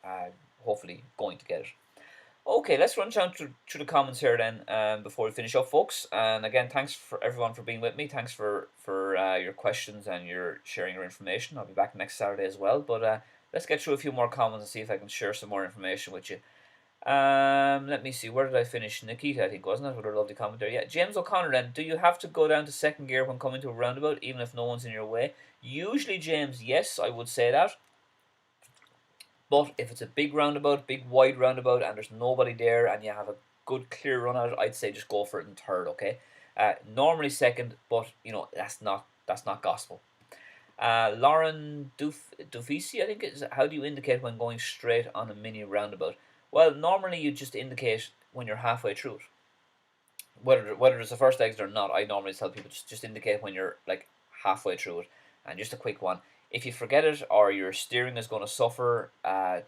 Speaker 1: hopefully going to get it. Okay, let's run down through the comments here then before we finish up, folks. And again, thanks for everyone for being with me. Thanks for your questions and your sharing your information. I'll be back next Saturday as well. But let's get through a few more comments and see if I can share some more information with you. Let me see. Where did I finish? Nikita, I think, wasn't it? With her lovely comment there. Yeah, James O'Connor. Then, do you have to go down to second gear when coming to a roundabout, even if no one's in your way? Usually, James, yes, I would say that. But if it's a big roundabout, big wide roundabout, and there's nobody there, and you have a good clear run out, I'd say just go for it in third. Okay. Normally second, but that's not gospel. Lauren Dufisi, I think is how do you indicate when going straight on a mini roundabout? Well, normally you just indicate when you're halfway through it. Whether it's the first exit or not, I normally tell people just indicate when you're like halfway through it. And just a quick one: if you forget it or your steering is going to suffer,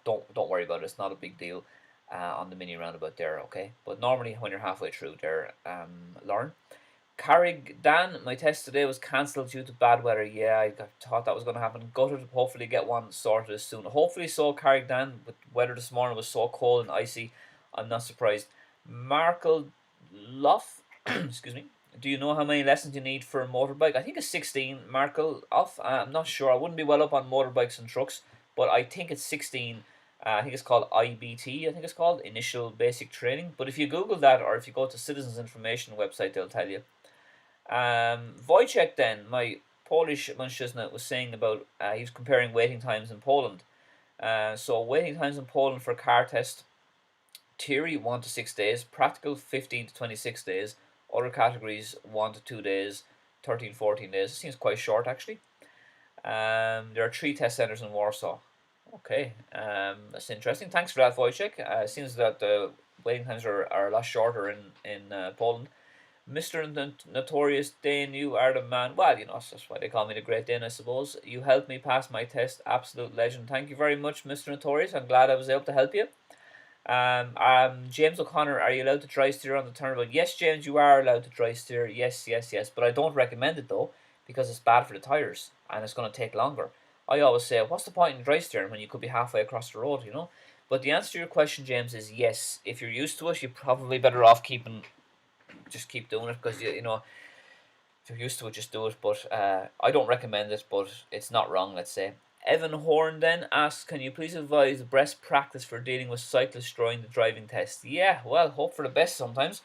Speaker 1: don't worry about it. It's not a big deal on the mini roundabout there. Okay, but normally when you're halfway through there, Lauren. Carrig Dan, my test today was cancelled due to bad weather. Yeah, I thought that was going to happen. Gutted. Hopefully get one sorted as soon. Hopefully so, Carrig Dan. But weather this morning was so cold and icy. I'm not surprised. Markle Luff, excuse me. Do you know how many lessons you need for a motorbike? I think it's 16, Markle. Off. I'm not sure. I wouldn't be well up on motorbikes and trucks, but I think it's 16. I think it's called IBT. I think it's called Initial Basic Training. But if you Google that, or if you go to Citizens Information website, they'll tell you. Wojciech, then, my Polish mężczyzna, was saying about he was comparing waiting times in Poland. So waiting times in Poland for a car test: theory 1 to 6 days, practical 15 to 26 days, other categories 1 to 2 days, 13, 14 days. It seems quite short actually. There are 3 test centres in Warsaw. Okay, that's interesting. Thanks for that, Wojciech. It seems that the waiting times are a lot shorter in Poland. Mr. Notorious Dane, you are the man. Well, that's why they call me the Great Dane, I suppose. You helped me pass my test. Absolute legend. Thank you very much, Mr. Notorious. I'm glad I was able to help you. James O'Connor, are you allowed to dry steer on the turnabout? Yes, James, you are allowed to dry steer. Yes, yes, yes. But I don't recommend it though, because it's bad for the tires and it's going to take longer. I always say, what's the point in dry steering when you could be halfway across the road? But the answer to your question, James, is yes. If you're used to it, you're probably better off just keep doing it, because you know if you're used to it, just do it. But I don't recommend it, but it's not wrong, let's say. Evan Horn then asks, can you please advise the best practice for dealing with cyclists during the driving test? Yeah, well, hope for the best sometimes.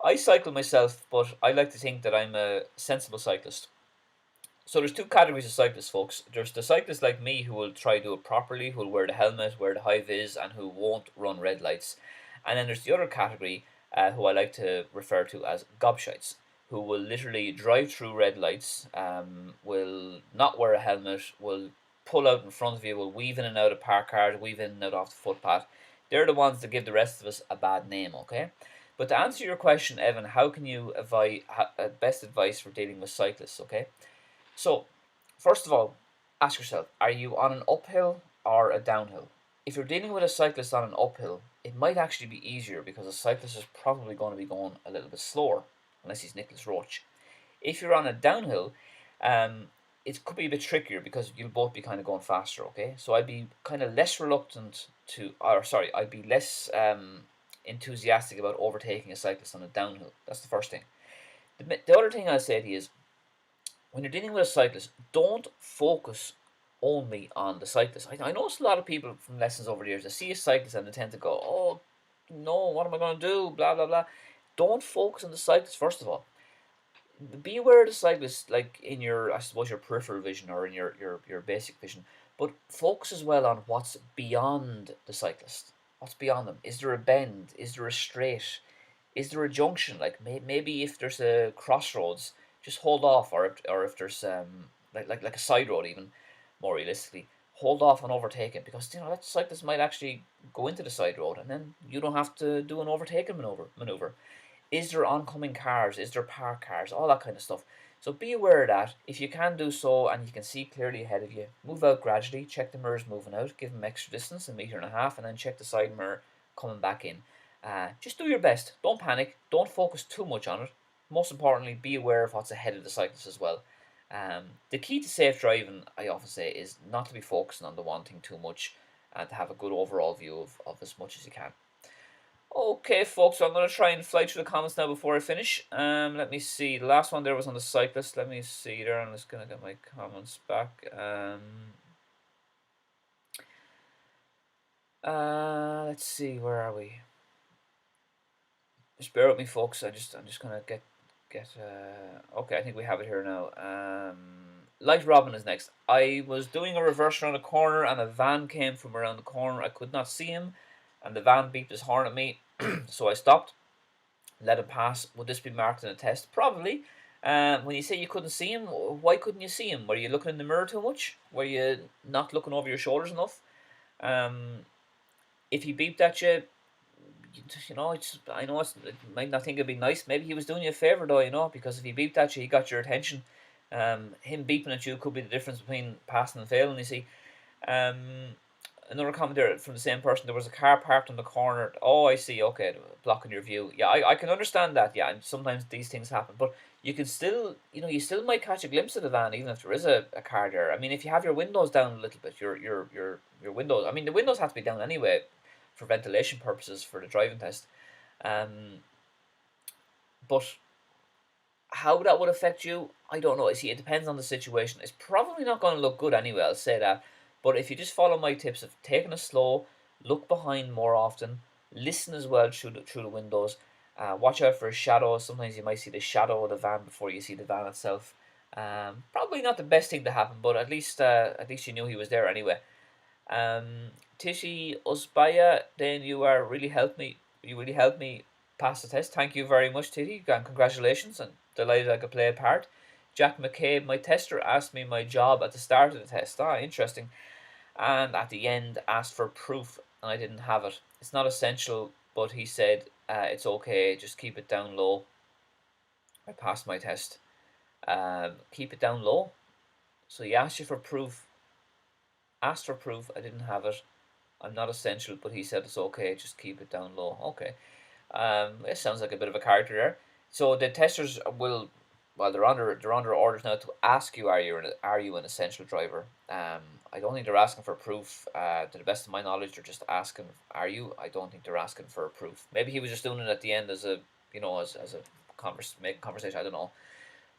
Speaker 1: I cycle myself, but I like to think that I'm a sensible cyclist. So there's 2 categories of cyclists, folks. There's the cyclists like me who will try to do it properly, who will wear the helmet, wear the high vis, and who won't run red lights. And then there's the other category, who I like to refer to as gobshites, who will literally drive through red lights, will not wear a helmet, will pull out in front of you, will weave in and out of parked cars, weave in and out off the footpath. They're the ones that give the rest of us a bad name, okay? But to answer your question, Evan, how can you advise best advice for dealing with cyclists, okay? So, first of all, ask yourself, are you on an uphill or a downhill? If you're dealing with a cyclist on an uphill, it might actually be easier because the cyclist is probably going to be going a little bit slower, unless he's Nicholas Roach. If you're on a downhill, um, it could be a bit trickier because you'll both be kind of going faster, okay? So I'd be kind of less reluctant I'd be less enthusiastic about overtaking a cyclist on a downhill. That's the first thing. The other thing I'll say to you is, when you're dealing with a cyclist, don't focus only on the cyclist. I notice a lot of people from lessons over the years, they see a cyclist and they tend to go, oh, no, what am I going to do? Blah, blah, blah. Don't focus on the cyclist, first of all. Be aware of the cyclist, like in your, I suppose, your peripheral vision or in your basic vision, but focus as well on what's beyond the cyclist. What's beyond them? Is there a bend? Is there a straight? Is there a junction? Like maybe if there's a crossroads, just hold off, or if there's like a side road, even more realistically, hold off on overtaking, because that cyclist might actually go into the side road and then you don't have to do an overtaking maneuver. Is there oncoming cars? Is there parked cars? All that kind of stuff. So be aware of that. If you can do so and you can see clearly ahead of you, move out gradually, check the mirrors moving out, give them extra distance, 1.5 meters, and then check the side mirror coming back in. Just do your best. Don't panic. Don't focus too much on it. Most importantly, be aware of what's ahead of the cyclist as well. The key to safe driving, I often say, is not to be focusing on the one thing too much and to have a good overall view of as much as you can. Okay, folks, so I'm going to try and fly through the comments now before I finish. Let me see. The last one there was on the cyclist. Let me see there. I'm just going to get my comments back. Let's see. Where are we? Just bear with me, folks. I'm just going to get. Okay, I think we have it here now. Light Robin is next. I was doing a reverse around a corner and a van came from around the corner. I could not see him, and the van beeped his horn at me, so I stopped, let him pass. Would this be marked in a test? Probably. When you say you couldn't see him, why couldn't you see him? Were you looking in the mirror too much? Were you not looking over your shoulders enough? If he beeped at you, I know it might not think it'd be nice. Maybe he was doing you a favor though, because if he beeped at you, he got your attention. Him beeping at you could be the difference between passing and failing, you see. Another comment there from the same person. There was a car parked on the corner. Oh, I see. Okay, blocking your view. Yeah, I can understand that. Yeah, and sometimes these things happen, but you can still, you still might catch a glimpse of the van even if there is a car there. I mean, if you have your windows down a little bit, your windows. I mean, the windows have to be down anyway for ventilation purposes for the driving test. But How that would affect you, I don't know. See, it depends on the situation. It's probably not going to look good anyway, I'll say that. But if you just follow my tips of taking it slow, look behind more often, listen as well through the windows, watch out for shadows. Sometimes you might see the shadow of the van before you see the van itself. Probably not the best thing to happen, but at least you knew he was there anyway. Tishi Usbaya, then you are really helped me. You really helped me pass the test. Thank you very much, Tishi, and congratulations. And delighted I could play a part. Jack McCabe, my tester, asked me my job at the start of the test. Ah, interesting. And at the end, asked for proof, and I didn't have it. It's not essential, but he said it's okay. Just keep it down low. I passed my test. Keep it down low. So he asked you for proof. Asked for proof. I didn't have it. I'm not essential, but he said it's okay. Just keep it down low. Okay. It sounds like a bit of a character there. So the testers will, well, they're under orders now to ask you, are you an essential driver? I don't think they're asking for proof. To the best of my knowledge, they're just asking, are you? I don't think they're asking for proof. Maybe he was just doing it at the end as a, as a conversation. I don't know.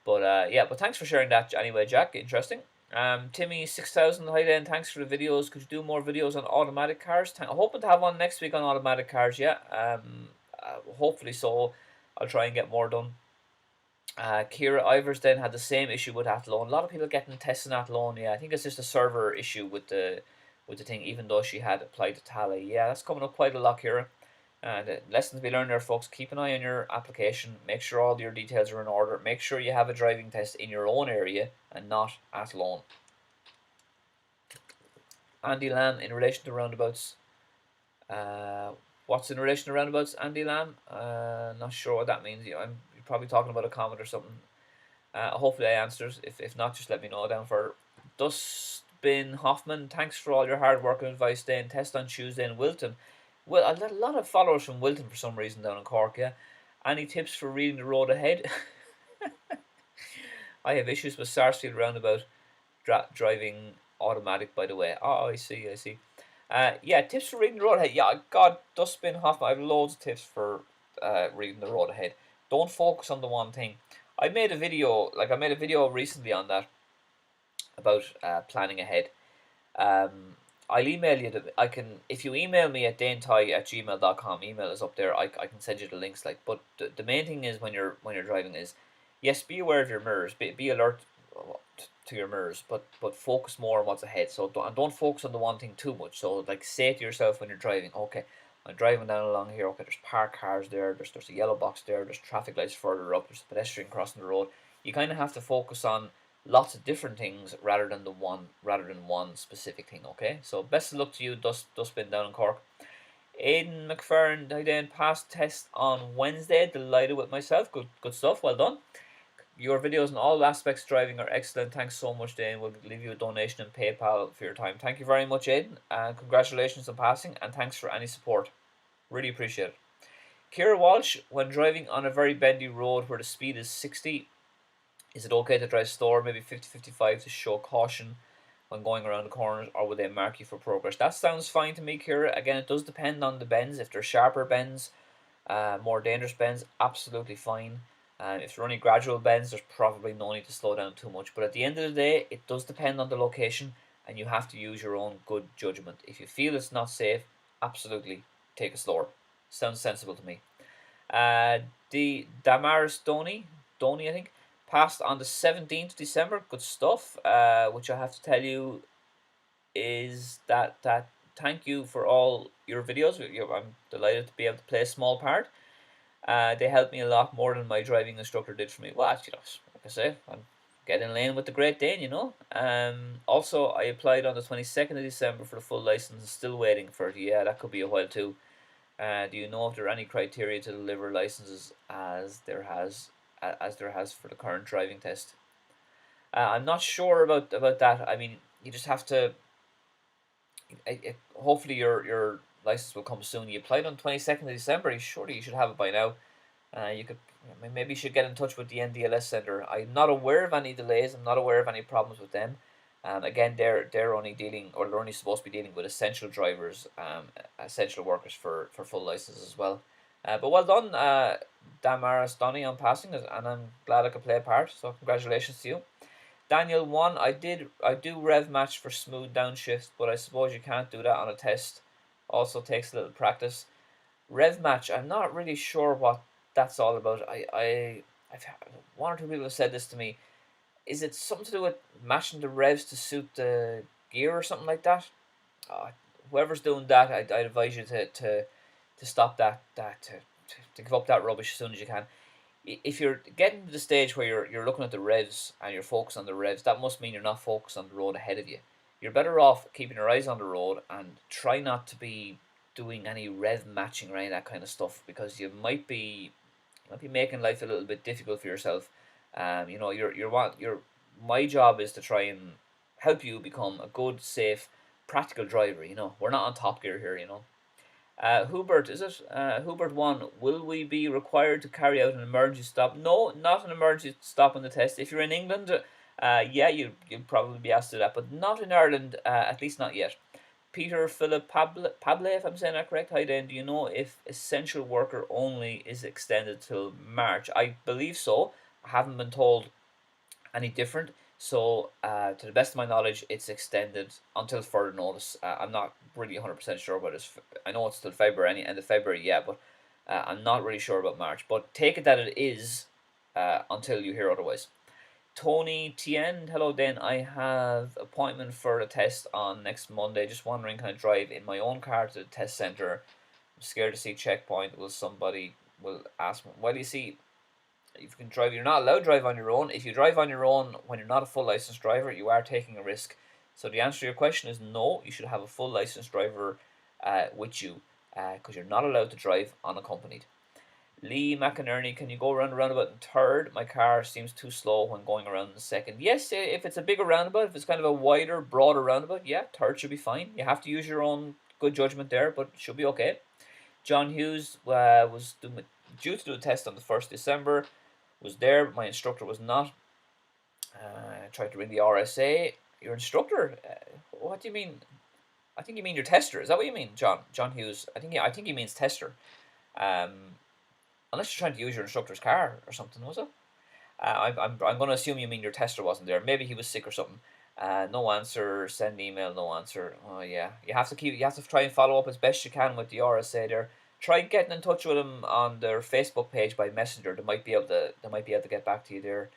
Speaker 1: But yeah, but thanks for sharing that anyway, Jack. Interesting. Timmy 6000, hi then. Thanks for the videos. Could you do more videos on automatic cars? I'm hoping to have one next week on automatic cars. Yeah. Hopefully so. I'll try and get more done. Kira Ivers then had the same issue with Athlone. A lot of people getting testing Athlone. Yeah, I think it's just a server issue with the thing. Even though she had applied to Tally. Yeah, that's coming up quite a lot, Kira. And lessons to be learned there, folks. Keep an eye on your application. Make sure all your details are in order. Make sure you have a driving test in your own area and not at loan. Andy Lamb, in relation to roundabouts. What's in relation to roundabouts, Andy Lamb? Not sure what that means. You're probably talking about a comment or something. Hopefully I answered. If not, just let me know down for Dustbin Hoffman. Thanks for all your hard work and advice, Dane. Test on Tuesday in Wilton. Well, I got a lot of followers from Wilton for some reason down in Cork, yeah. Any tips for reading the road ahead? I have issues with Sarsfield roundabout driving automatic, by the way. Oh, I see. Yeah, tips for reading the road ahead. Yeah, God, Dustbin Hoffman, I have loads of tips for reading the road ahead. Don't focus on the one thing. I made a video recently on that about planning ahead. Um, I'll email you. If you email me at danetyghe@gmail.com, email is up there. I can send you the links. But the main thing is when you're driving is, yes, be aware of your mirrors, be alert to your mirrors, but focus more on what's ahead. So don't focus on the one thing too much. So like say to yourself when you're driving, okay, I'm driving down along here. Okay, there's parked cars there. There's a yellow box there. There's traffic lights further up. There's a pedestrian crossing the road. You kind of have to focus on lots of different things rather than one specific thing. Okay, so best of luck to you, Dustbin down in Cork. Aidan McFerrin, I then passed test on Wednesday. Delighted with myself. Good stuff. Well done. Your videos on all aspects of driving are excellent. Thanks so much, Dane. We'll leave you a donation in PayPal for your time. Thank you very much, Aidan, and congratulations on passing, and thanks for any support. Really appreciate it. Kira Walsh, when driving on a very bendy road where the speed is 60, is it okay to drive slower, maybe 50-55 to show caution when going around the corners, or would they mark you for progress? That sounds fine to me, Kira. Again, it does depend on the bends. If they're sharper bends, more dangerous bends, absolutely fine. If they're only gradual bends, there's probably no need to slow down too much. But at the end of the day, it does depend on the location, and you have to use your own good judgment. If you feel it's not safe, absolutely take it slower. Sounds sensible to me. The Damaris Donny, I think, passed on the 17th of December. Good stuff. Which I have to tell you is that thank you for all your videos. I'm delighted to be able to play a small part. They helped me a lot more than my driving instructor did for me. Well, like I say, I'm getting in lane with the Great Dane, Also, I applied on the 22nd of December for the full license and still waiting for it. Yeah, that could be a while too. Do you know if there are any criteria to deliver licenses as there has for the current driving test? I'm not sure about that. I mean, you just have to. Hopefully, your license will come soon. You applied on 22nd of December. Surely you should have it by now. You could maybe you should get in touch with the NDLS Centre. I'm not aware of any delays. I'm not aware of any problems with them. Again, they're only dealing, or they're only supposed to be dealing with essential drivers, essential workers for full licenses as well. But well done, Damaris Donny, on passing it, and I'm glad I could play a part. So congratulations to you. Daniel 1, I do rev match for smooth downshift, but I suppose you can't do that on a test. Also takes a little practice. Rev match, I'm not really sure what that's all about. I've one or two people have said this to me. Is it something to do with matching the revs to suit the gear or something like that? Uh, Whoever's doing that, I advise you to stop to give up that rubbish as soon as you can. If you're getting to the stage where you're looking at the revs and you're focused on the revs, that must mean you're not focused on the road ahead of you. You're better off keeping your eyes on the road and try not to be doing any rev matching or any of that kind of stuff, because you might be making life a little bit difficult for yourself. You're my job is to try and help you become a good, safe, practical driver. We're not on Top Gear here. Hubert, is it? Hubert 1, will we be required to carry out an emergency stop? No, not an emergency stop on the test. If you're in England, yeah, you'll probably be asked to do that, but not in Ireland, at least not yet. Peter Philip Pable, if I'm saying that correct. Hi, Dan. Do you know if essential worker only is extended till March? I believe so. I haven't been told any different. So, to the best of my knowledge, it's extended until further notice. I'm not really 100% sure about it. I know it's till February, end of February, yeah, but I'm not really sure about March. But take it that it is until you hear otherwise. Tony Tien, hello Dan. I have appointment for a test on next Monday. Just wondering, can I drive in my own car to the test center? I'm scared to see checkpoint. Somebody will ask me. Well, you see, if you can drive, you're not allowed to drive on your own. If you drive on your own when you're not a full licensed driver, you are taking a risk. So the answer to your question is no. You should have a full licensed driver with you, because you're not allowed to drive unaccompanied. Lee McInerney, can you go around the roundabout in third? My car seems too slow when going around in second. Yes, if it's a bigger roundabout, if it's kind of a wider, broader roundabout, yeah, third should be fine. You have to use your own good judgment there, but it should be okay. John Hughes was due to do a test on the 1st December, was there, but my instructor was not. I tried to ring the RSA. Your instructor? What do you mean? I think you mean your tester. Is that what you mean, John? John Hughes. I think he means tester. Um, Unless you're trying to use your instructor's car or something, was it? I'm going to assume you mean your tester wasn't there. Maybe he was sick or something. No answer. Send email. No answer. Oh yeah, You have to try and follow up as best you can with the RSA there. Try getting in touch with them on their Facebook page by Messenger. They might be able to. They might be able to get back to you there.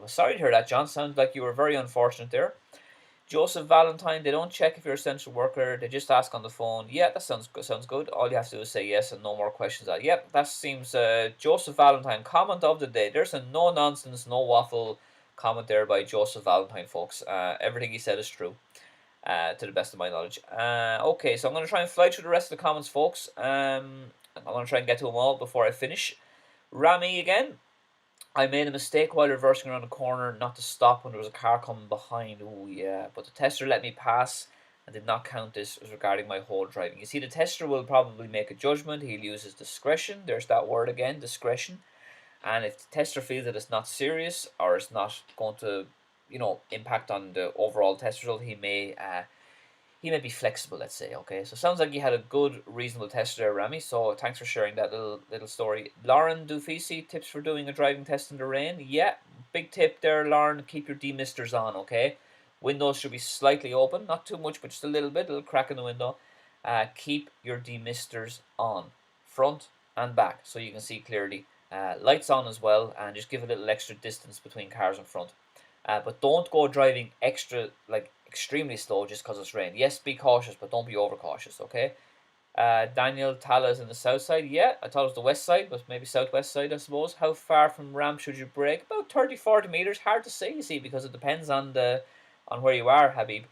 Speaker 1: Sorry to hear that, John. Sounds like you were very unfortunate there. Joseph Valentine, they don't check if you're an essential worker. They just ask on the phone. Yeah, that sounds good. Sounds good. All you have to do is say yes and no more questions. Yep, that seems. Joseph Valentine, comment of the day. There's a no nonsense, no waffle comment there by Joseph Valentine, folks. Everything he said is true, to the best of my knowledge. Okay, so I'm going to try and fly through the rest of the comments, folks. I'm going to try and get to them all before I finish. Rami again. I made a mistake while reversing around the corner not to stop when there was a car coming behind. Oh, yeah. But the tester let me pass and did not count this as regarding my whole driving. You see, the tester will probably make a judgment. He'll use his discretion. There's that word again, discretion. And if the tester feels that it's not serious or it's not going to, impact on the overall test result, he may be flexible, let's say. Okay, so sounds like you had a good, reasonable test there, Rami. So thanks for sharing that little story. Lauren Dufisi, tips for doing a driving test in the rain. Yeah, big tip there, Lauren. Keep your demisters on. Okay, windows should be slightly open, not too much, but just a little bit, a little crack in the window. Keep your demisters on, front and back, so you can see clearly. Lights on as well, and just give a little extra distance between cars in front. But don't go driving extremely slow just because it's rain. Yes, be cautious, but don't be overcautious, okay? Daniel Tala is in the south side. Yeah, I thought it was the west side, but maybe southwest side, I suppose. How far from ramp should you brake? About 30, 40 meters. Hard to say, you see, because it depends on where you are, Habib.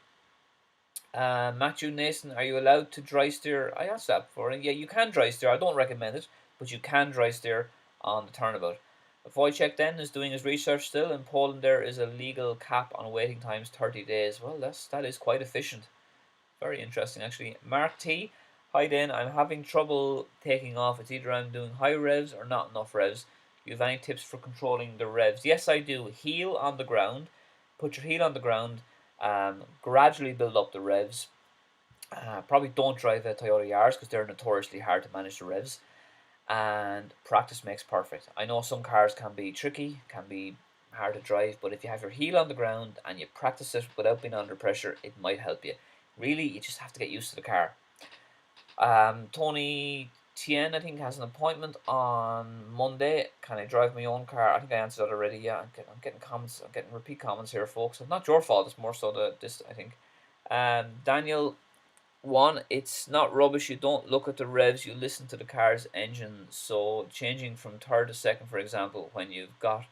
Speaker 1: Matthew Nason, are you allowed to dry steer? I asked that before, and yeah, you can dry steer. I don't recommend it, but you can dry steer on the turnabout. Wojciech then is doing his research still. In Poland, there is a legal cap on waiting times, 30 days. Well, that is quite efficient. Very interesting, actually. Mark T. Hi, Dan. I'm having trouble taking off. It's either I'm doing high revs or not enough revs. Do you have any tips for controlling the revs? Yes, I do. Heel on the ground. Put your heel on the ground. Gradually build up the revs. Probably don't drive a Toyota Yaris because they're notoriously hard to manage the revs. and practice makes perfect. I know some cars can be tricky, can be hard to drive, but if you have your heel on the ground and you practice it without being under pressure, it might help you. Really, you just have to get used to the car. Tony Tien, I think, has an appointment on Monday. Can I drive my own car? I think I answered that already. Yeah, I'm getting comments. I'm getting repeat comments here, folks. It's not your fault. It's more so this. I think. Daniel, one, it's not rubbish. You don't look at the revs. You listen to the car's engine. So changing from third to second, for example, when you've got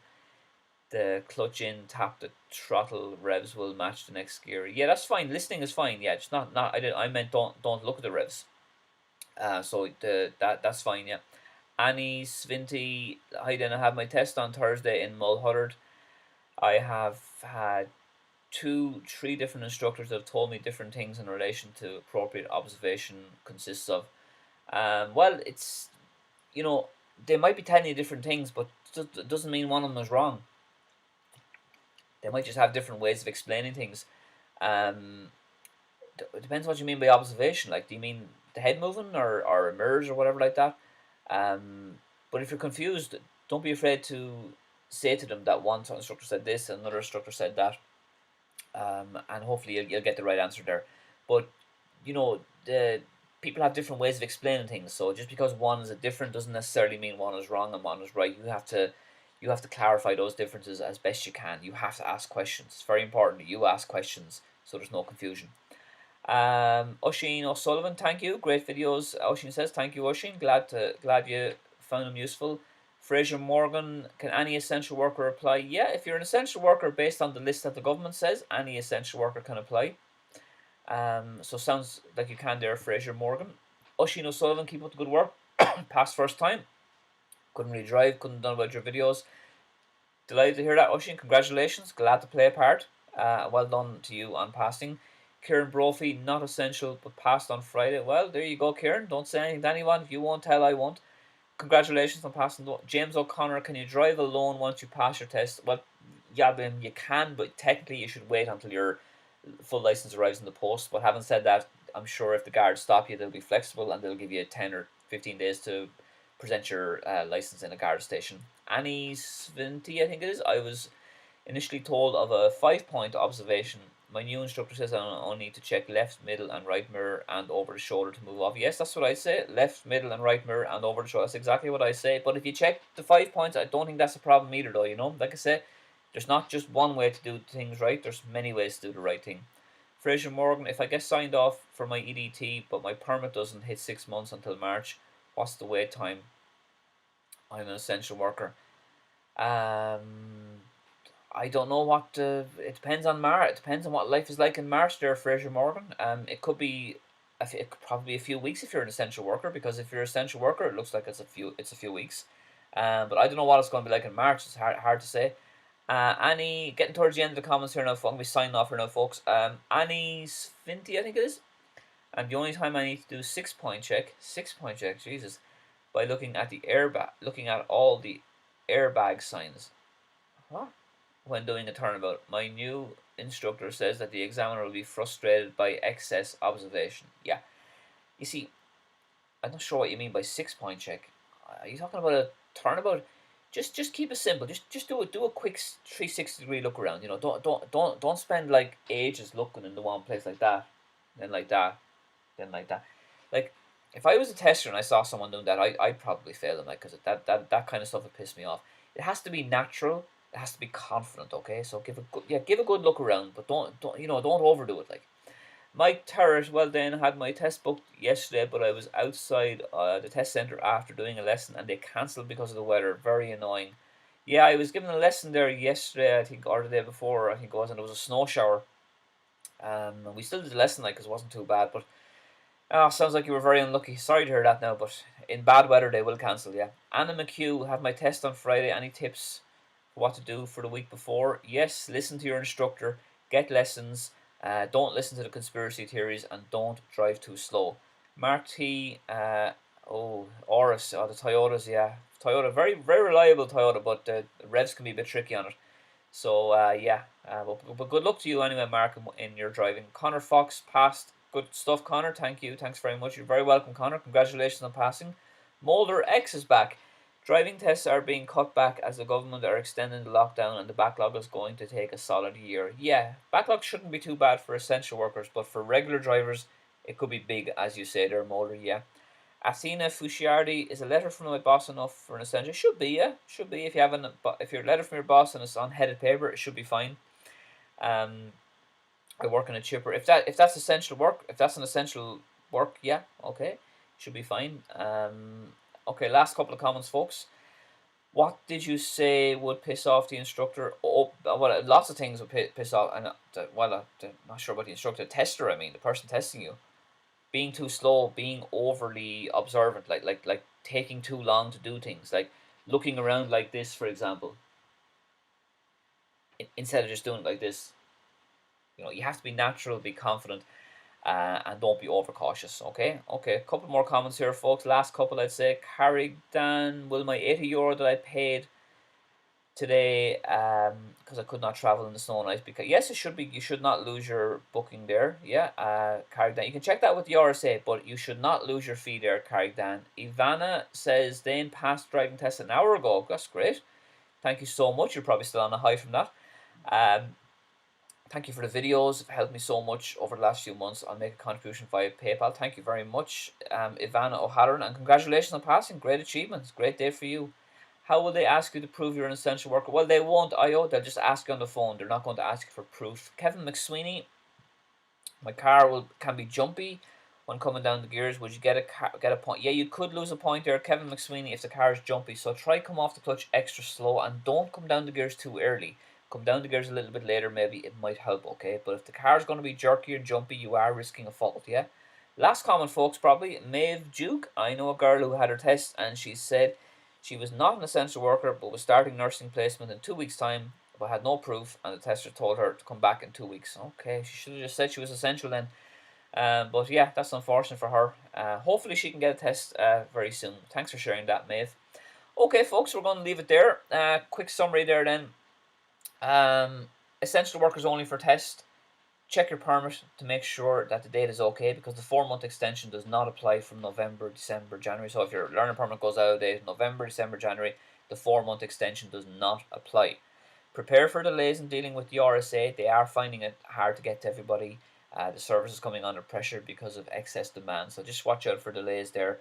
Speaker 1: the clutch in, tap the throttle, revs will match the next gear. Yeah, that's fine. Listening is fine. Yeah, just not. I meant don't look at the revs. So that's fine. Yeah. Annie Svinty, I didn't have my test on Thursday in Mulhuddard. I have had three different instructors that have told me different things in relation to appropriate observation consists of. Well, it's, you know, they might be telling you different things, but it doesn't mean one of them is wrong. They might just have different ways of explaining things. Um, it depends what you mean by observation. Like, do you mean the head moving or mirrors or whatever like that? But if you're confused, don't be afraid to say to them that one instructor said this and another instructor said that, and hopefully you'll get the right answer there. But the people have different ways of explaining things, so just because one is a different doesn't necessarily mean one is wrong and one is right. You have to clarify those differences as best you can. You have to ask questions. It's very important that you ask questions so there's no confusion. Oisin O'Sullivan, thank you. Great videos. Oisin says, thank you, Oisin. Glad you found them useful. Fraser Morgan, can any essential worker apply? Yeah, if you're an essential worker based on the list that the government says, any essential worker can apply. So sounds like you can there, Fraser Morgan. Oisin O'Sullivan, keep up the good work. Passed first time. Couldn't really drive, couldn't have done about your videos. Delighted to hear that, Oisin. Congratulations. Glad to play a part. Well done to you on passing. Kieran Brophy, not essential, but passed on Friday. Well, there you go, Kieran. Don't say anything to anyone. If you won't tell, I won't. Congratulations on passing. James O'Connor, can you drive alone once you pass your test? Well, yeah, you can, but technically you should wait until your full license arrives in the post. But having said that, I'm sure if the guards stop you, they'll be flexible and they'll give you 10 or 15 days to present your license in a guard station. Annie Svinty, I think it is. I was initially told of a 5-point observation. My new instructor says I only need to check left, middle, and right mirror and over the shoulder to move off. Yes, that's what I say. Left, middle, and right mirror and over the shoulder. That's exactly what I say. But if you check the 5 points, I don't think that's a problem either, though. Like I say, there's not just one way to do things right. There's many ways to do the right thing. Fraser Morgan, if I get signed off for my EDT, but my permit doesn't hit 6 months until March, what's the wait time? I'm an essential worker. I don't know what. It depends on March. It depends on what life is like in March. There, Fraser Morgan. It could be. It could probably be a few weeks if you're an essential worker. Because if you're an essential worker, it looks like it's a few. It's a few weeks. But I don't know what it's going to be like in March. It's hard to say. Annie, getting towards the end of the comments here now. I'm going to be signing off here now, folks. Annie's Finty, I think it is. And the only time I need to do 6-point check. 6-point check. Jesus. By looking at the airbag, looking at all the airbag signs. What? When doing a turnabout, my new instructor says that the examiner will be frustrated by excess observation. Yeah. You see, I'm not sure what you mean by 6-point check. Are you talking about a turnabout? Just keep it simple. Just do a quick 360-degree look around. Don't spend like ages looking in the one place like that, then like that, then like that. Like, if I was a tester and I saw someone doing that, I'd probably fail them, like, because that kind of stuff would piss me off. It has to be natural. It has to be confident. Okay, so give a good look around, but don't overdo it. Like, Mike Turret, well, then had my test booked yesterday, but I was outside the test center after doing a lesson, and they cancelled because of the weather. Very annoying. Yeah, I was given a lesson there yesterday, I think, or the day before, I think it was, and it was a snow shower. And we still did the lesson, like, because it wasn't too bad, but sounds like you were very unlucky. Sorry to hear that now, but in bad weather they will cancel, yeah. Anna McHugh, have my test on Friday. Any tips for what to do for the week before? Yes, listen to your instructor, get lessons, don't listen to the conspiracy theories, and don't drive too slow. Mark T, Oris, the Toyotas, yeah. Toyota, very, very reliable Toyota, but the revs can be a bit tricky on it. So, yeah, but good luck to you anyway, Mark, in your driving. Connor Fox passed. Good stuff, Connor. Thank you. Thanks very much. You're very welcome, Connor. Congratulations on passing. Molder X is back. Driving tests are being cut back as the government are extending the lockdown and the backlog is going to take a solid year. Yeah, backlog shouldn't be too bad for essential workers, but for regular drivers, it could be big, as you say there, Molder, yeah. Asina Fusciardi, is a letter from my boss enough for an essential? Should be, yeah. Should be. If your letter from your boss and it's on headed paper, it should be fine. I work in a chipper. If that's essential work, if that's an essential work, yeah, okay, should be fine. Okay, last couple of comments, folks. What did you say would piss off the instructor? Oh, well, lots of things would piss off, and I'm not sure about the instructor, tester. I mean, the person testing you, being too slow, being overly observant, like taking too long to do things, like looking around like this, for example, instead of just doing it like this. You have to be natural, be confident, and don't be overcautious. Okay. A couple more comments here, folks. Last couple, I'd say. Carrigan, will my €80 that I paid today, because I could not travel in the snow and ice, because yes, it should be. You should not lose your booking there. Yeah, Carrigan. You can check that with the RSA, but you should not lose your fee there, Carrigan. Ivana says Dane passed driving test an hour ago. That's great. Thank you so much. You're probably still on a high from that. Thank you for the videos. It's helped me so much over the last few months. I'll make a contribution via PayPal. Thank you very much, Ivana O'Halloran, and congratulations on passing. Great achievement. Great day for you. How will they ask you to prove you're an essential worker? Well, they won't, IO. They'll just ask you on the phone. They're not going to ask you for proof. Kevin McSweeney, my car can be jumpy when coming down the gears. Would you get a point? Yeah, you could lose a point there, Kevin McSweeney, if the car is jumpy. So try come off the clutch extra slow and don't come down the gears too early. Come down the gears a little bit later, maybe it might help, okay? But if the car is going to be jerky or jumpy, you are risking a fault, yeah? Last comment, folks, probably. Maeve Duke. I know a girl who had her test and she said she was not an essential worker but was starting nursing placement in 2 weeks' time but had no proof, and the tester told her to come back in 2 weeks. Okay, she should have just said she was essential then. But yeah, that's unfortunate for her. Hopefully she can get a test very soon. Thanks for sharing that, Maeve. Okay, folks, we're going to leave it there. Quick summary there then. Essential workers only for test. Check your permit to make sure that the date is okay, because the 4-month extension does not apply from November, December, January. So if your learning permit goes out of date November, December, January, the 4-month extension does not apply. Prepare for delays in dealing with the RSA. They are finding it hard to get to everybody. The service is coming under pressure because of excess demand. So just watch out for delays there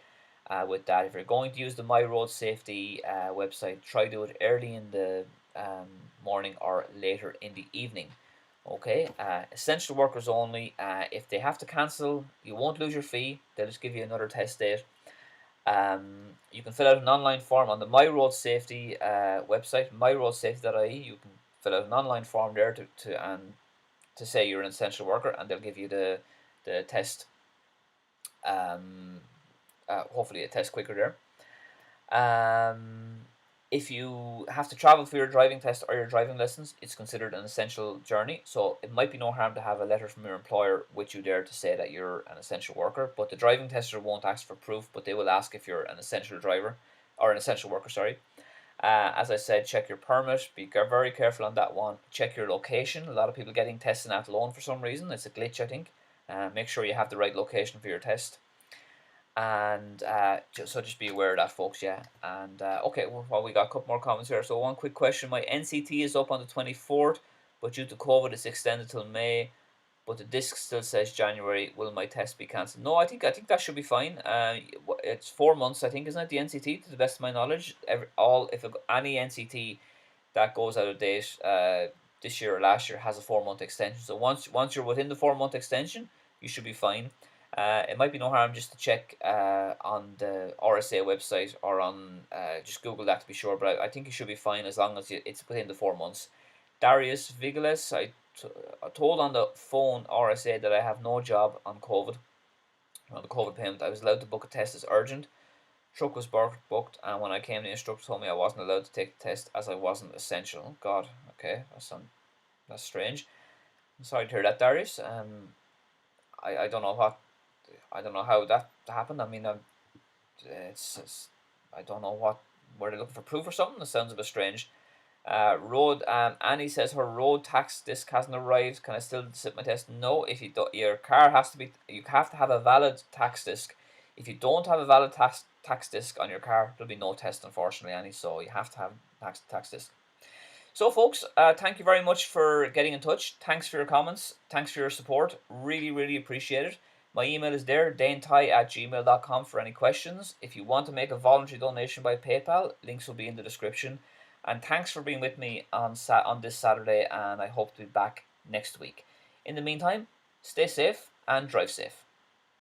Speaker 1: with that. If you're going to use the My Road Safety website, try do it early in the morning or later in the evening. Okay, essential workers only. If they have to cancel, you won't lose your fee. They'll just give you another test date. You can fill out an online form on the My Road Safety website, myroadsafety.ie. You can fill out an online form there to say you're an essential worker, and they'll give you the test. Hopefully, a test quicker there. If you have to travel for your driving test or your driving lessons, it's considered an essential journey. So it might be no harm to have a letter from your employer with you there to say that you're an essential worker. But the driving tester won't ask for proof, but they will ask if you're an essential driver or an essential worker, sorry. As I said, check your permit. Be very careful on that one. Check your location. A lot of people getting tested in Athlone for some reason. It's a glitch, I think. Make sure you have the right location for your test. And just be aware of that, folks. Yeah. And okay, well, we got a couple more comments here. So one quick question: my NCT is up on the 24th, but due to COVID, it's extended till May. But the disc still says January. Will my test be cancelled? No, I think that should be fine. It's 4 months, I think, isn't it? The NCT, to the best of my knowledge, any NCT that goes out of date this year or last year has a 4-month extension. So once you're within the 4-month extension, you should be fine. It might be no harm just to check on the RSA website or on just Google that to be sure. But I think you should be fine as long as it's within the 4 months. Darius Vigiles, I told on the phone RSA that I have no job on COVID, on the COVID payment. I was allowed to book a test as urgent. Truck was booked, and when I came, the instructor told me I wasn't allowed to take the test as I wasn't essential. Oh, God, okay, that's strange. I'm sorry to hear that, Darius. I don't know how that happened. I mean, it's I don't know were they looking for proof or something? It sounds a bit strange. Annie says her road tax disc hasn't arrived. Can I still sit my test? No, if you don't, your car has to be. You have to have a valid tax disc. If you don't have a valid tax disc on your car, there'll be no test, unfortunately, Annie. So you have to have tax disc. So, folks, thank you very much for getting in touch. Thanks for your comments. Thanks for your support. Really, really appreciate it. My email is there, danetyghe@gmail.com, for any questions. If you want to make a voluntary donation by PayPal, links will be in the description. And thanks for being with me on this Saturday, and I hope to be back next week. In the meantime, stay safe and drive safe.